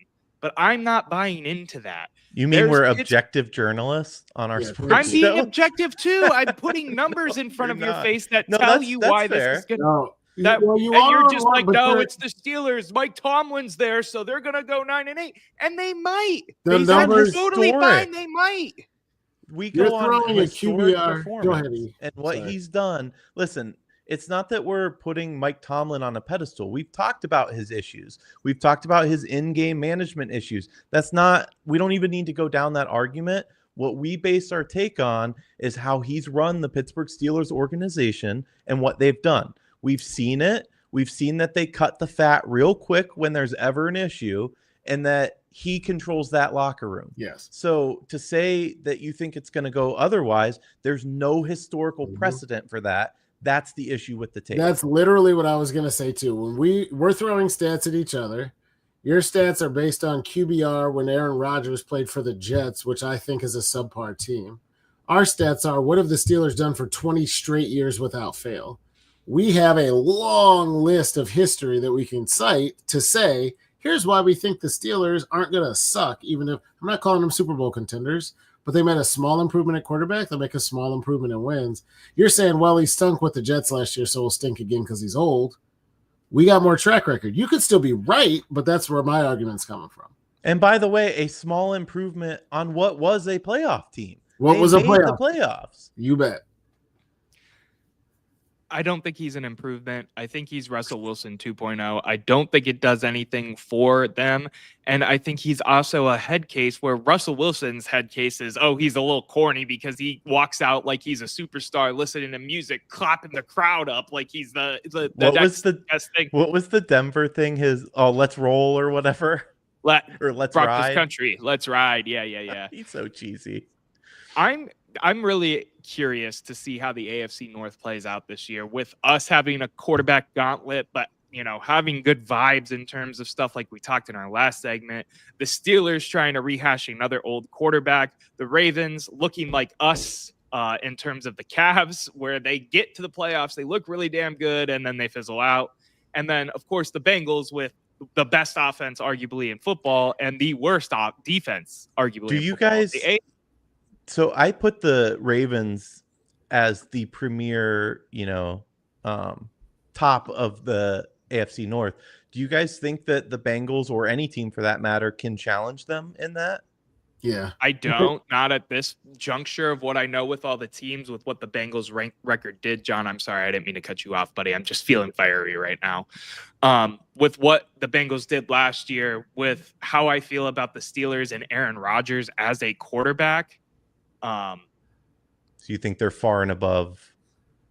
But I'm not buying into that. You mean we're objective journalists on our sports I'm being show? objective too. I'm putting numbers in front of your face that tell you why fair. this is going to. You're just like, no, it's the Steelers. Mike Tomlin's there, so they're going to go 9-8, and they might. The numbers totally fine. They might. We go on a QBR. Go ahead, and what he's done. Listen. It's not that we're putting Mike Tomlin on a pedestal. We've talked about his issues. We've talked about his in-game management issues. We don't even need to go down that argument. What we base our take on is how he's run the Pittsburgh Steelers organization and what they've done. We've seen it. We've seen that they cut the fat real quick when there's ever an issue, and that he controls that locker room. Yes. So to say that you think it's going to go otherwise, there's no historical precedent for that. That's the issue with the tape. That's literally what I was going to say too. When we're throwing stats at each other, your stats are based on QBR when Aaron Rodgers played for the Jets, which I think is a subpar team. Our stats are what have the Steelers done for 20 straight years without fail. We have a long list of history that we can cite to say, here's why we think the Steelers aren't going to suck, even if I'm not calling them Super Bowl contenders. But they made a small improvement at quarterback. They'll make a small improvement in wins. You're saying, well, he stunk with the Jets last year, so he'll stink again because he's old. We got more track record. You could still be right, but that's where my argument's coming from. And by the way, a small improvement on what was a playoff team. What was a playoff? The playoffs. You bet. I don't think he's an improvement. I think he's Russell Wilson 2.0. I don't think it does anything for them. And I think he's also a head case where Russell Wilson's head case is, he's a little corny because he walks out like he's a superstar listening to music, clapping the crowd up like he's the best thing. What was the Denver thing? Let's roll or whatever? Let's ride. Country. Let's ride. Yeah. He's so cheesy. I'm really curious to see how the AFC North plays out this year with us having a quarterback gauntlet, but having good vibes in terms of stuff like we talked in our last segment. The Steelers trying to rehash another old quarterback. The Ravens looking like us in terms of the Cavs, where they get to the playoffs, they look really damn good, and then they fizzle out. And then, of course, the Bengals with the best offense arguably in football and the worst defense arguably. Do you guys? So I put the Ravens as the premier, top of the AFC North. Do you guys think that the Bengals or any team for that matter can challenge them in that? Yeah. I don't. Not at this juncture of what I know with all the teams, with what the Bengals record did. John, I'm sorry. I didn't mean to cut you off, buddy. I'm just feeling fiery right now. With what the Bengals did last year, with how I feel about the Steelers and Aaron Rodgers as a quarterback. So you think they're far and above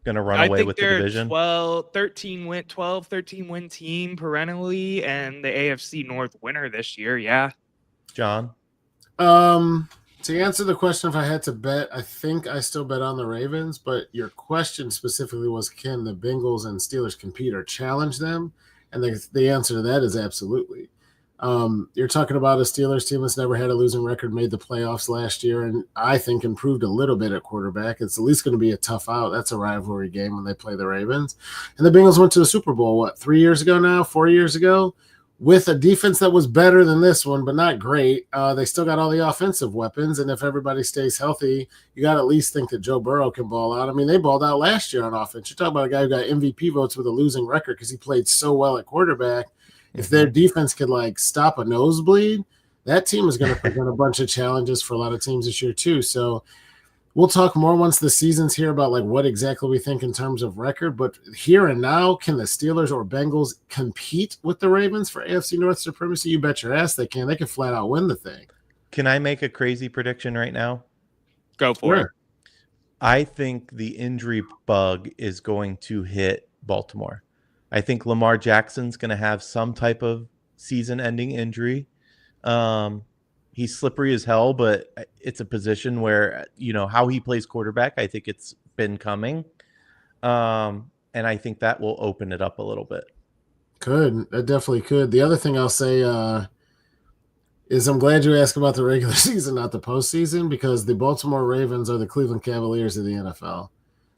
going to run away with the division? 13 win team perennially, and the AFC North winner this year. Yeah. John? To answer the question, if I had to bet, I think I still bet on the Ravens, but your question specifically was, can the Bengals and Steelers compete or challenge them? And the answer to that is absolutely. You're talking about a Steelers team that's never had a losing record, made the playoffs last year, and I think improved a little bit at quarterback. It's at least going to be a tough out. That's a rivalry game when they play the Ravens. And the Bengals went to the Super Bowl, 4 years ago, with a defense that was better than this one, but not great. They still got all the offensive weapons, and if everybody stays healthy, you got to at least think that Joe Burrow can ball out. I mean, they balled out last year on offense. You're talking about a guy who got MVP votes with a losing record because he played so well at quarterback. If their defense could stop a nosebleed, that team is going to present a bunch of challenges for a lot of teams this year too. So we'll talk more once the season's here about what exactly we think in terms of record. But here and now, can the Steelers or Bengals compete with the Ravens for AFC North supremacy? You bet your ass they can. They can flat out win the thing. Can I make a crazy prediction right now? Go for it. I think the injury bug is going to hit Baltimore. I think Lamar Jackson's going to have some type of season-ending injury. He's slippery as hell, but it's a position where, how he plays quarterback, I think it's been coming. And I think that will open it up a little bit. Could. That definitely could. The other thing I'll say is I'm glad you asked about the regular season, not the postseason, because the Baltimore Ravens are the Cleveland Cavaliers of the NFL.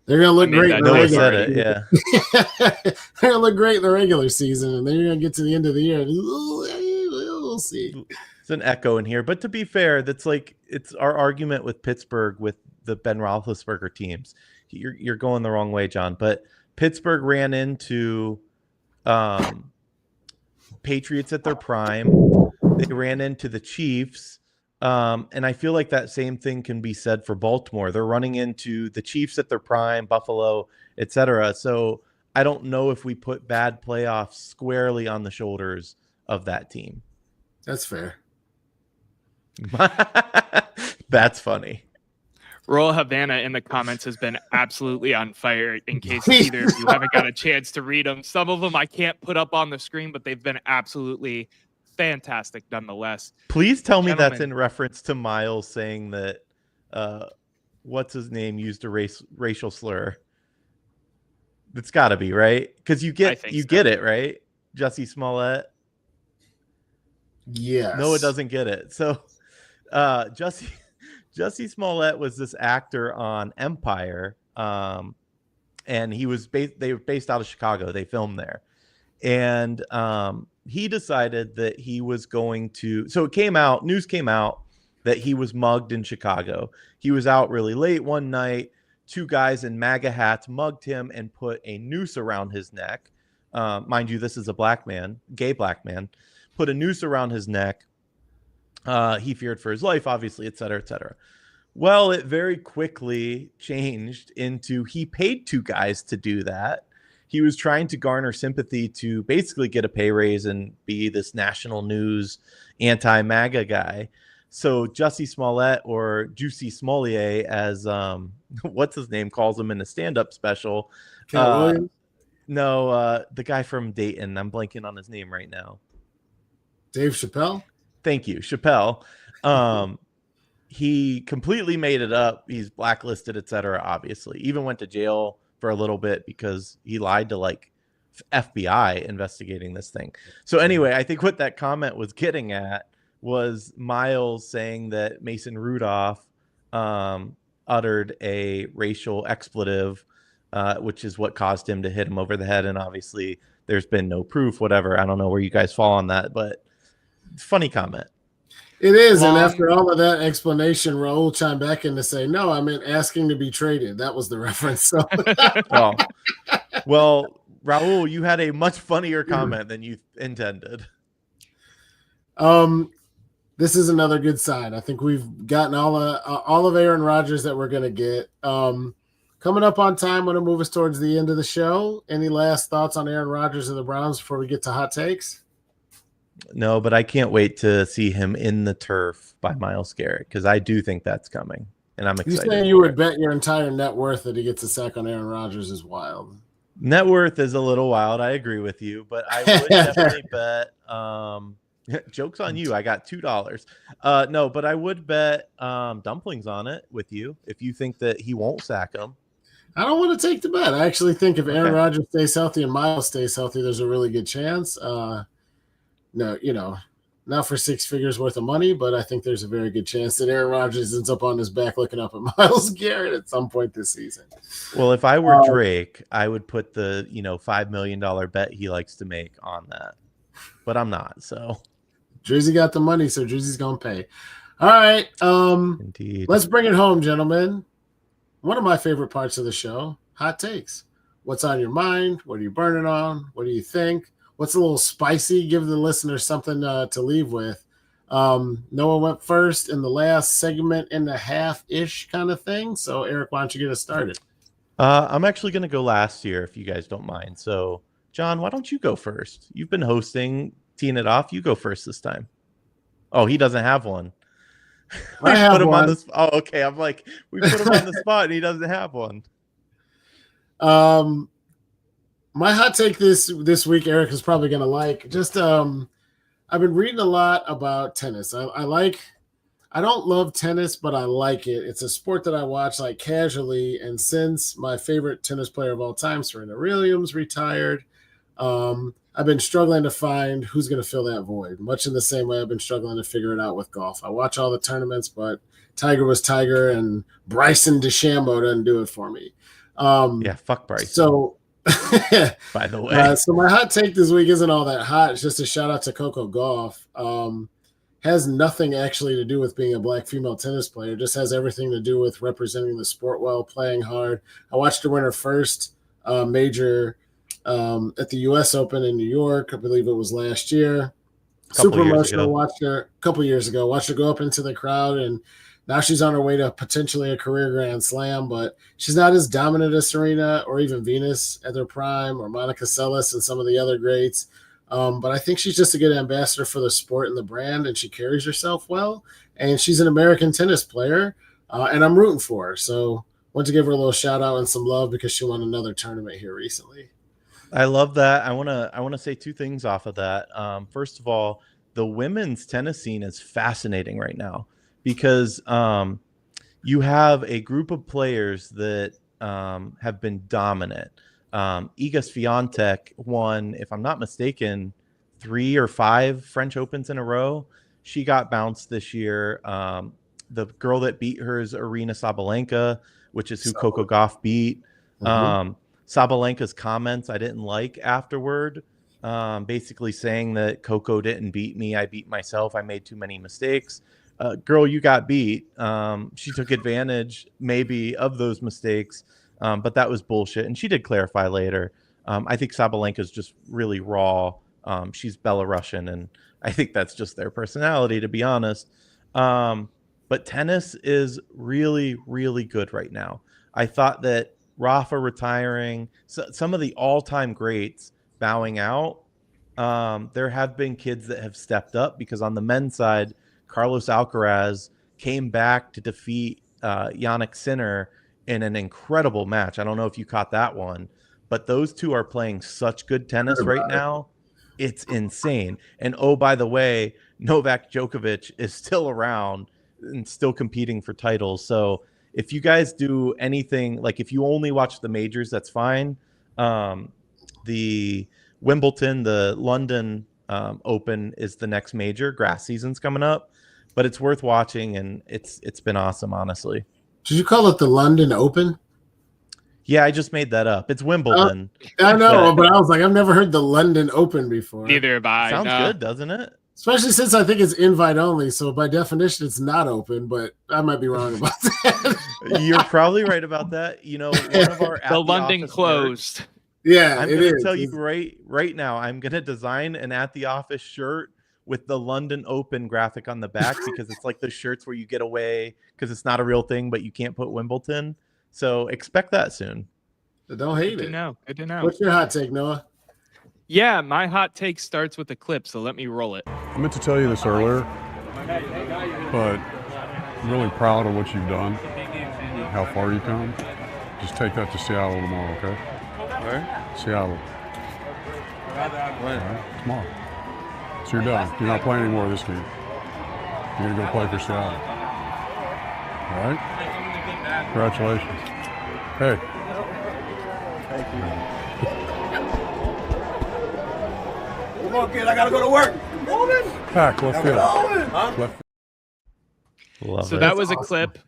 They're going to look great in the regular season. Yeah. They're going to look great in the regular season, and then you're going to get to the end of the year, and we'll see. It's an echo in here. But to be fair, it's our argument with Pittsburgh with the Ben Roethlisberger teams. You're going the wrong way, John. But Pittsburgh ran into Patriots at their prime. They ran into the Chiefs. And I feel like that same thing can be said for Baltimore. They're running into the Chiefs at their prime, Buffalo, etc. So I don't know if we put bad playoffs squarely on the shoulders of that team. That's fair. That's funny. Royal Havana in the comments has been absolutely on fire. In case either of you haven't got a chance to read them, some of them I can't put up on the screen, but they've been absolutely fantastic nonetheless. Please tell me that's in reference to Miles saying that what's his name used a racial slur. It's got to be, right? Because you get it, right? Jussie Smollett. Yes. No, it doesn't get it. So Jussie Smollett was this actor on Empire, and he was they were based out of Chicago. They filmed there, and he decided that he was going to. So news came out that he was mugged in Chicago. He was out really late one night. Two guys in MAGA hats mugged him and put a noose around his neck. Mind you, this is a gay black man. Put a noose around his neck. He feared for his life, obviously, et cetera, et cetera. Well, it very quickly changed into he paid two guys to do that. He was trying to garner sympathy to basically get a pay raise and be this national news anti-MAGA guy. So Jussie Smollett, or Juicy Smollett, as what's his name calls him in a stand-up special. The guy from Dayton. I'm blanking on his name right now. Dave Chappelle? Thank you, Chappelle. He completely made it up. He's blacklisted, etc. Obviously, even went to jail for a little bit because he lied to FBI investigating this thing. So anyway, I think what that comment was getting at was Miles saying that Mason Rudolph uttered a racial expletive, which is what caused him to hit him over the head. And obviously, there's been no proof. Whatever. I don't know where you guys fall on that, but funny comment. It is, and after all of that explanation, Raul chimed back in to say, no, I meant asking to be traded. That was the reference. So. Well, Raul, you had a much funnier comment than you intended. This is another good sign. I think we've gotten all of Aaron Rodgers that we're going to get. Coming up on time, I'm going to move us towards the end of the show. Any last thoughts on Aaron Rodgers and the Browns before we get to hot takes? No, but I can't wait to see him in the turf by Myles Garrett because I do think that's coming, and I'm excited. You saying you would bet your entire net worth that he gets a sack on Aaron Rodgers is wild. Net worth is a little wild. I agree with you, but I would definitely bet. Joke's on you. I got $2. No, but I would bet dumplings on it with you if you think that he won't sack him. I don't want to take the bet. I actually think if Aaron Rodgers stays healthy and Myles stays healthy, there's a really good chance. No, not for 6 figures worth of money, but I think there's a very good chance that Aaron Rodgers ends up on his back looking up at Myles Garrett at some point this season. Well, if I were Drake, I would put the $5 million bet he likes to make on that, but I'm not. So Drizzy got the money, so Drizzy's gonna pay. All right, indeed. Let's bring it home, gentlemen. One of my favorite parts of the show, hot takes. What's on your mind? What are you burning on? What do you think? What's a little spicy? Give the listeners something to leave with. Noah went first in the last segment and a half-ish kind of thing. So, Erik, why don't you get us started? I'm actually going to go last year, if you guys don't mind. So, John, why don't you go first? You've been hosting, teeing it off. You go first this time. Oh, he doesn't have one. I have put him one. On the, oh, okay. I'm like, we put him on the spot, and he doesn't have one. My hot take this week, Erik is probably going to like. Just I've been reading a lot about tennis. I don't love tennis, but I like it. It's a sport that I watch like casually. And since my favorite tennis player of all time, Serena Williams, retired, I've been struggling to find who's going to fill that void. Much in the same way I've been struggling to figure it out with golf. I watch all the tournaments, but Tiger was Tiger, and Bryson DeChambeau doesn't do it for me. Yeah, fuck Bryson. So, by the way, so my hot take this week isn't all that hot. It's just a shout out to Coco Gauff. Has nothing actually to do with being a black female tennis player. Just has everything to do with representing the sport well, playing hard. I watched her win her first major at the U.S. Open in New York. I believe it was last year. Super emotional. Watched her a couple years ago. Watched her go up into the crowd, and now she's on her way to potentially a career Grand Slam, but she's not as dominant as Serena or even Venus at their prime, or Monica Seles and some of the other greats. But I think she's just a good ambassador for the sport and the brand, and she carries herself well. And she's an American tennis player, and I'm rooting for her. So I want to give her a little shout out and some love because she won another tournament here recently. I love that. I want to say two things off of that. First of all, the women's tennis scene is fascinating right now, because you have a group of players that have been dominant. Iga Swiatek won, if I'm not mistaken, 3 or 5 French Opens in a row. She got bounced this year. The girl that beat her is Aryna Sabalenka, which is who Coco Gauff beat. Mm-hmm. Sabalenka's comments I didn't like afterward, basically saying that Coco didn't beat me. I beat myself. I made too many mistakes. Girl, you got beat. She took advantage maybe of those mistakes, but that was bullshit. And she did clarify later. I think Sabalenka's just really raw. She's Belarusian, and I think that's just their personality, to be honest. But tennis is really, really good right now. I thought that Rafa retiring, some of the all-time greats bowing out, there have been kids that have stepped up, because on the men's side, Carlos Alcaraz came back to defeat Jannik Sinner in an incredible match. I don't know if you caught that one, but those two are playing such good tennis right now. It's insane. And oh, by the way, Novak Djokovic is still around and still competing for titles. So if you guys do anything, like if you only watch the majors, that's fine. The Wimbledon, the London Open is the next major. Grass season's coming up, but it's worth watching, and it's been awesome, honestly. Did you call it the London Open? Yeah, I just made that up. It's Wimbledon. I know, but I was like, I've never heard the London Open before. Neither have I. Sounds good, doesn't it? Especially since I think it's invite only, so by definition it's not open, but I might be wrong about that. You're probably right about that. You know, one of our the London closed. Shirts, yeah, I'm going to tell you right now, I'm going to design an At the Office shirt with the London Open graphic on the back, because it's like the shirts where you get away because it's not a real thing, but you can't put Wimbledon. So expect that soon. Don't hate it. Good to know. What's your hot take, Noah? Yeah, my hot take starts with a clip, so let me roll it. I meant to tell you this earlier, but I'm really proud of what you've done, how far you've come. Just take that to Seattle tomorrow, okay? Where? Seattle. When? Right, tomorrow. So you're done. You're not playing anymore this game. You're going to go play for Seattle. All right? Congratulations. Hey. Thank you. Come on, kid. I got to go to work. Pack, left field. Love So it. that was a clip.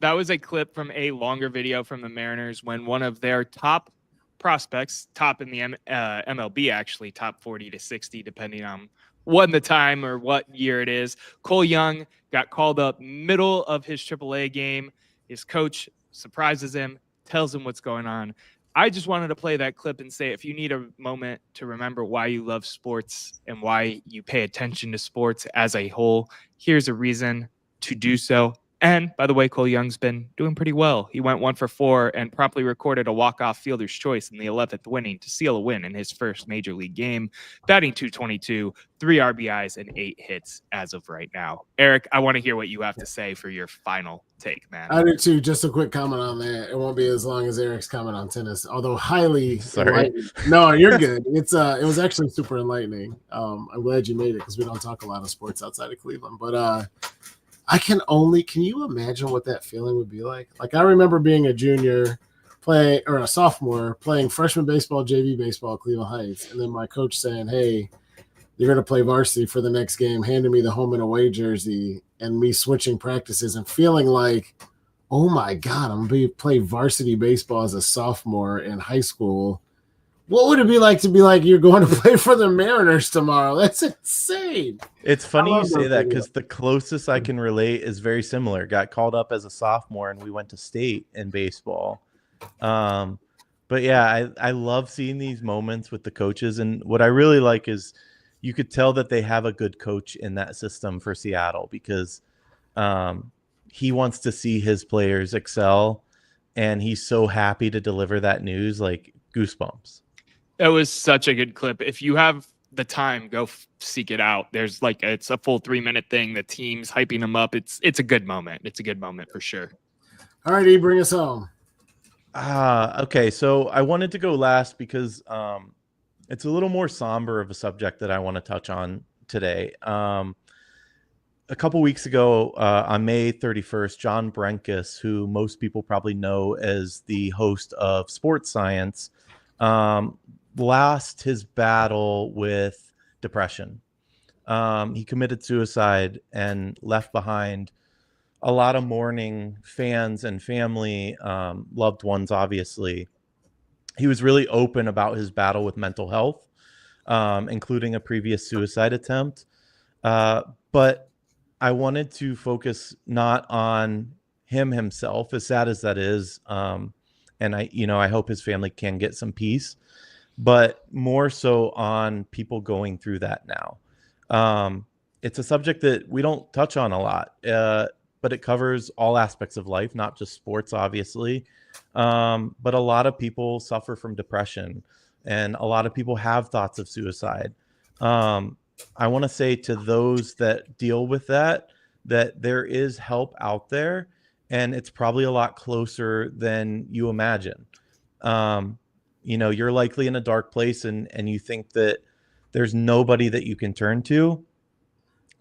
That was a clip from a longer video from the Mariners when one of their top prospects, top in the MLB, actually top 40 to 60, depending on what the time or what year it is. Cole Young got called up middle of his AAA game. His coach surprises him, tells him what's going on. I just wanted to play that clip and say, if you need a moment to remember why you love sports and why you pay attention to sports as a whole, here's a reason to do so. And by the way, Cole Young's been doing pretty well. He went 1 for 4 and promptly recorded a walk-off fielder's choice in the 11th inning to seal a win in his first major league game, batting .222, 3 RBIs, and 8 hits as of right now. Erik, I want to hear what you have to say for your final take, man. I do too. Just a quick comment on that. It won't be as long as Erik's comment on tennis, although highly enlightening. No, you're good. It was actually super enlightening. I'm glad you made it because we don't talk a lot of sports outside of Cleveland. But can you imagine what that feeling would be like? Like, I remember being a junior or a sophomore playing freshman baseball, JV baseball at Cleveland Heights, and then my coach saying, "Hey, you're going to play varsity for the next game," handing me the home and away jersey, and me switching practices and feeling like, oh my God, I'm going to play varsity baseball as a sophomore in high school. What would it be like to be like, you're going to play for the Mariners tomorrow? That's insane. It's funny you say that because the closest I can relate is very similar. Got called up as a sophomore and we went to state in baseball. But yeah, I love seeing these moments with the coaches. And what I really like is you could tell that they have a good coach in that system for Seattle because he wants to see his players excel. And he's so happy to deliver that news, like goosebumps. That was such a good clip. If you have the time, go seek it out. There's it's a full 3-minute thing. The team's hyping them up. It's a good moment. It's a good moment for sure. All right, E, bring us home. Okay. So I wanted to go last because it's a little more somber of a subject that I want to touch on today. A couple weeks ago, on May 31st, John Brenkus, who most people probably know as the host of Sports Science, lost his battle with depression. He committed suicide and left behind a lot of mourning fans and family, loved ones, obviously. He was really open about his battle with mental health, including a previous suicide attempt. But I wanted to focus not on him himself, as sad as that is. And I hope his family can get some peace, but more so on people going through that now. It's a subject that we don't touch on a lot, but it covers all aspects of life, not just sports, obviously. But a lot of people suffer from depression, and a lot of people have thoughts of suicide. I want to say to those that deal with that there is help out there, and it's probably a lot closer than you imagine. You're likely in a dark place and you think that there's nobody that you can turn to.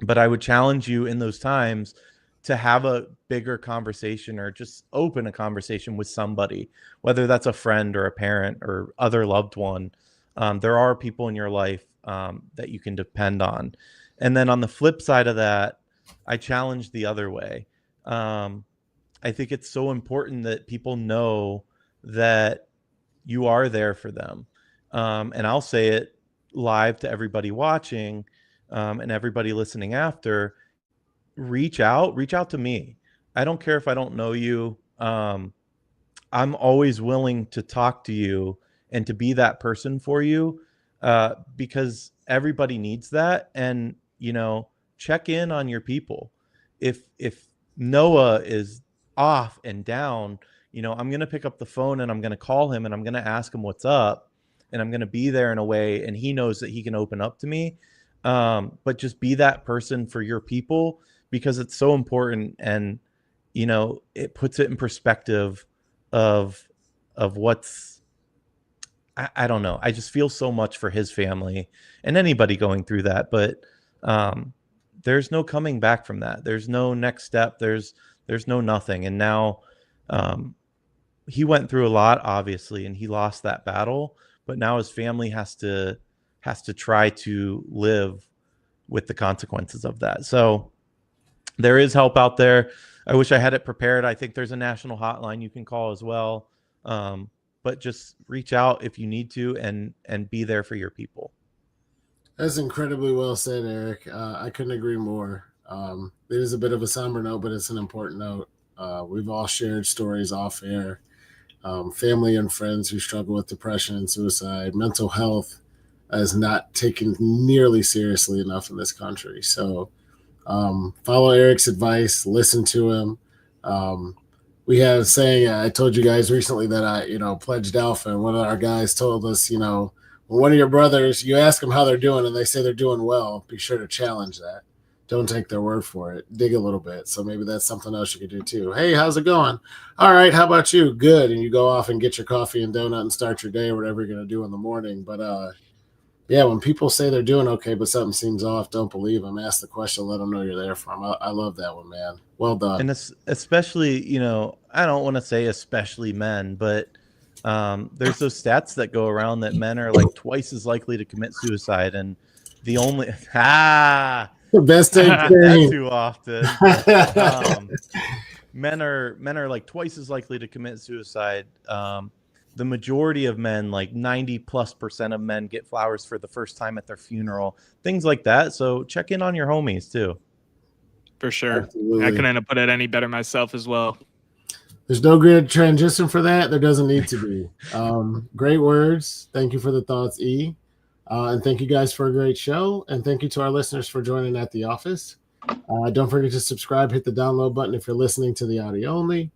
But I would challenge you in those times to have a bigger conversation or just open a conversation with somebody, whether that's a friend or a parent or other loved one. There are people in your life that you can depend on. And then on the flip side of that, I challenge the other way. I think it's so important that people know that you are there for them. And I'll say it live to everybody watching and everybody listening after. Reach out to me. I don't care if I don't know you. I'm always willing to talk to you and to be that person for you, because everybody needs that. And, check in on your people. If Noah is off and down, I'm going to pick up the phone and I'm going to call him and I'm going to ask him what's up, and I'm going to be there in a way, and he knows that he can open up to me. But just be that person for your people, because it's so important. And, it puts it in perspective of what's, I don't know. I just feel so much for his family and anybody going through that. But there's no coming back from that. There's no next step. There's no nothing. And now he went through a lot, obviously, and he lost that battle. But now his family has to try to live with the consequences of that. So there is help out there. I wish I had it prepared. I think there's a national hotline you can call as well. But just reach out if you need to and be there for your people. That's incredibly well said, Erik. I couldn't agree more. It is a bit of a somber note, but it's an important note. We've all shared stories off air, family and friends who struggle with depression and suicide. Mental health is not taken nearly seriously enough in this country. So follow Erik's advice, listen to him. We had a saying, I told you guys recently that I pledged Alpha, and one of our guys told us, when one of your brothers, you ask them how they're doing and they say they're doing well, be sure to challenge that. Don't take their word for it. Dig a little bit. So maybe that's something else you could do too. Hey, how's it going? All right, how about you? Good. And you go off and get your coffee and donut and start your day or whatever you're going to do in the morning. But yeah, when people say they're doing okay, but something seems off, don't believe them. Ask the question, let them know you're there for them. I love that one, man. Well done. And especially, I don't want to say especially men, but there's those stats that go around that men are like twice as likely to commit suicide. And the only, the best thing too often. Men are like twice as likely to commit suicide. The majority of men, like 90+% of men, get flowers for the first time at their funeral, things like that. So check in on your homies too. For sure. Absolutely. I couldn't put it any better myself as well. There's no good transition for that. There doesn't need to be. Great words. Thank you for the thoughts, E. And thank you guys for a great show. And thank you to our listeners for joining at the office. Don't forget to subscribe, hit the download button if you're listening to the audio only.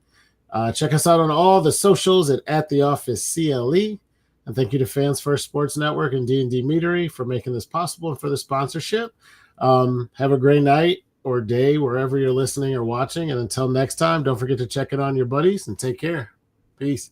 Check us out on all the socials at the office CLE. And thank you to Fans First Sports Network and D&D Meadery for making this possible and for the sponsorship. Have a great night or day wherever you're listening or watching. And until next time, don't forget to check in on your buddies and take care. Peace.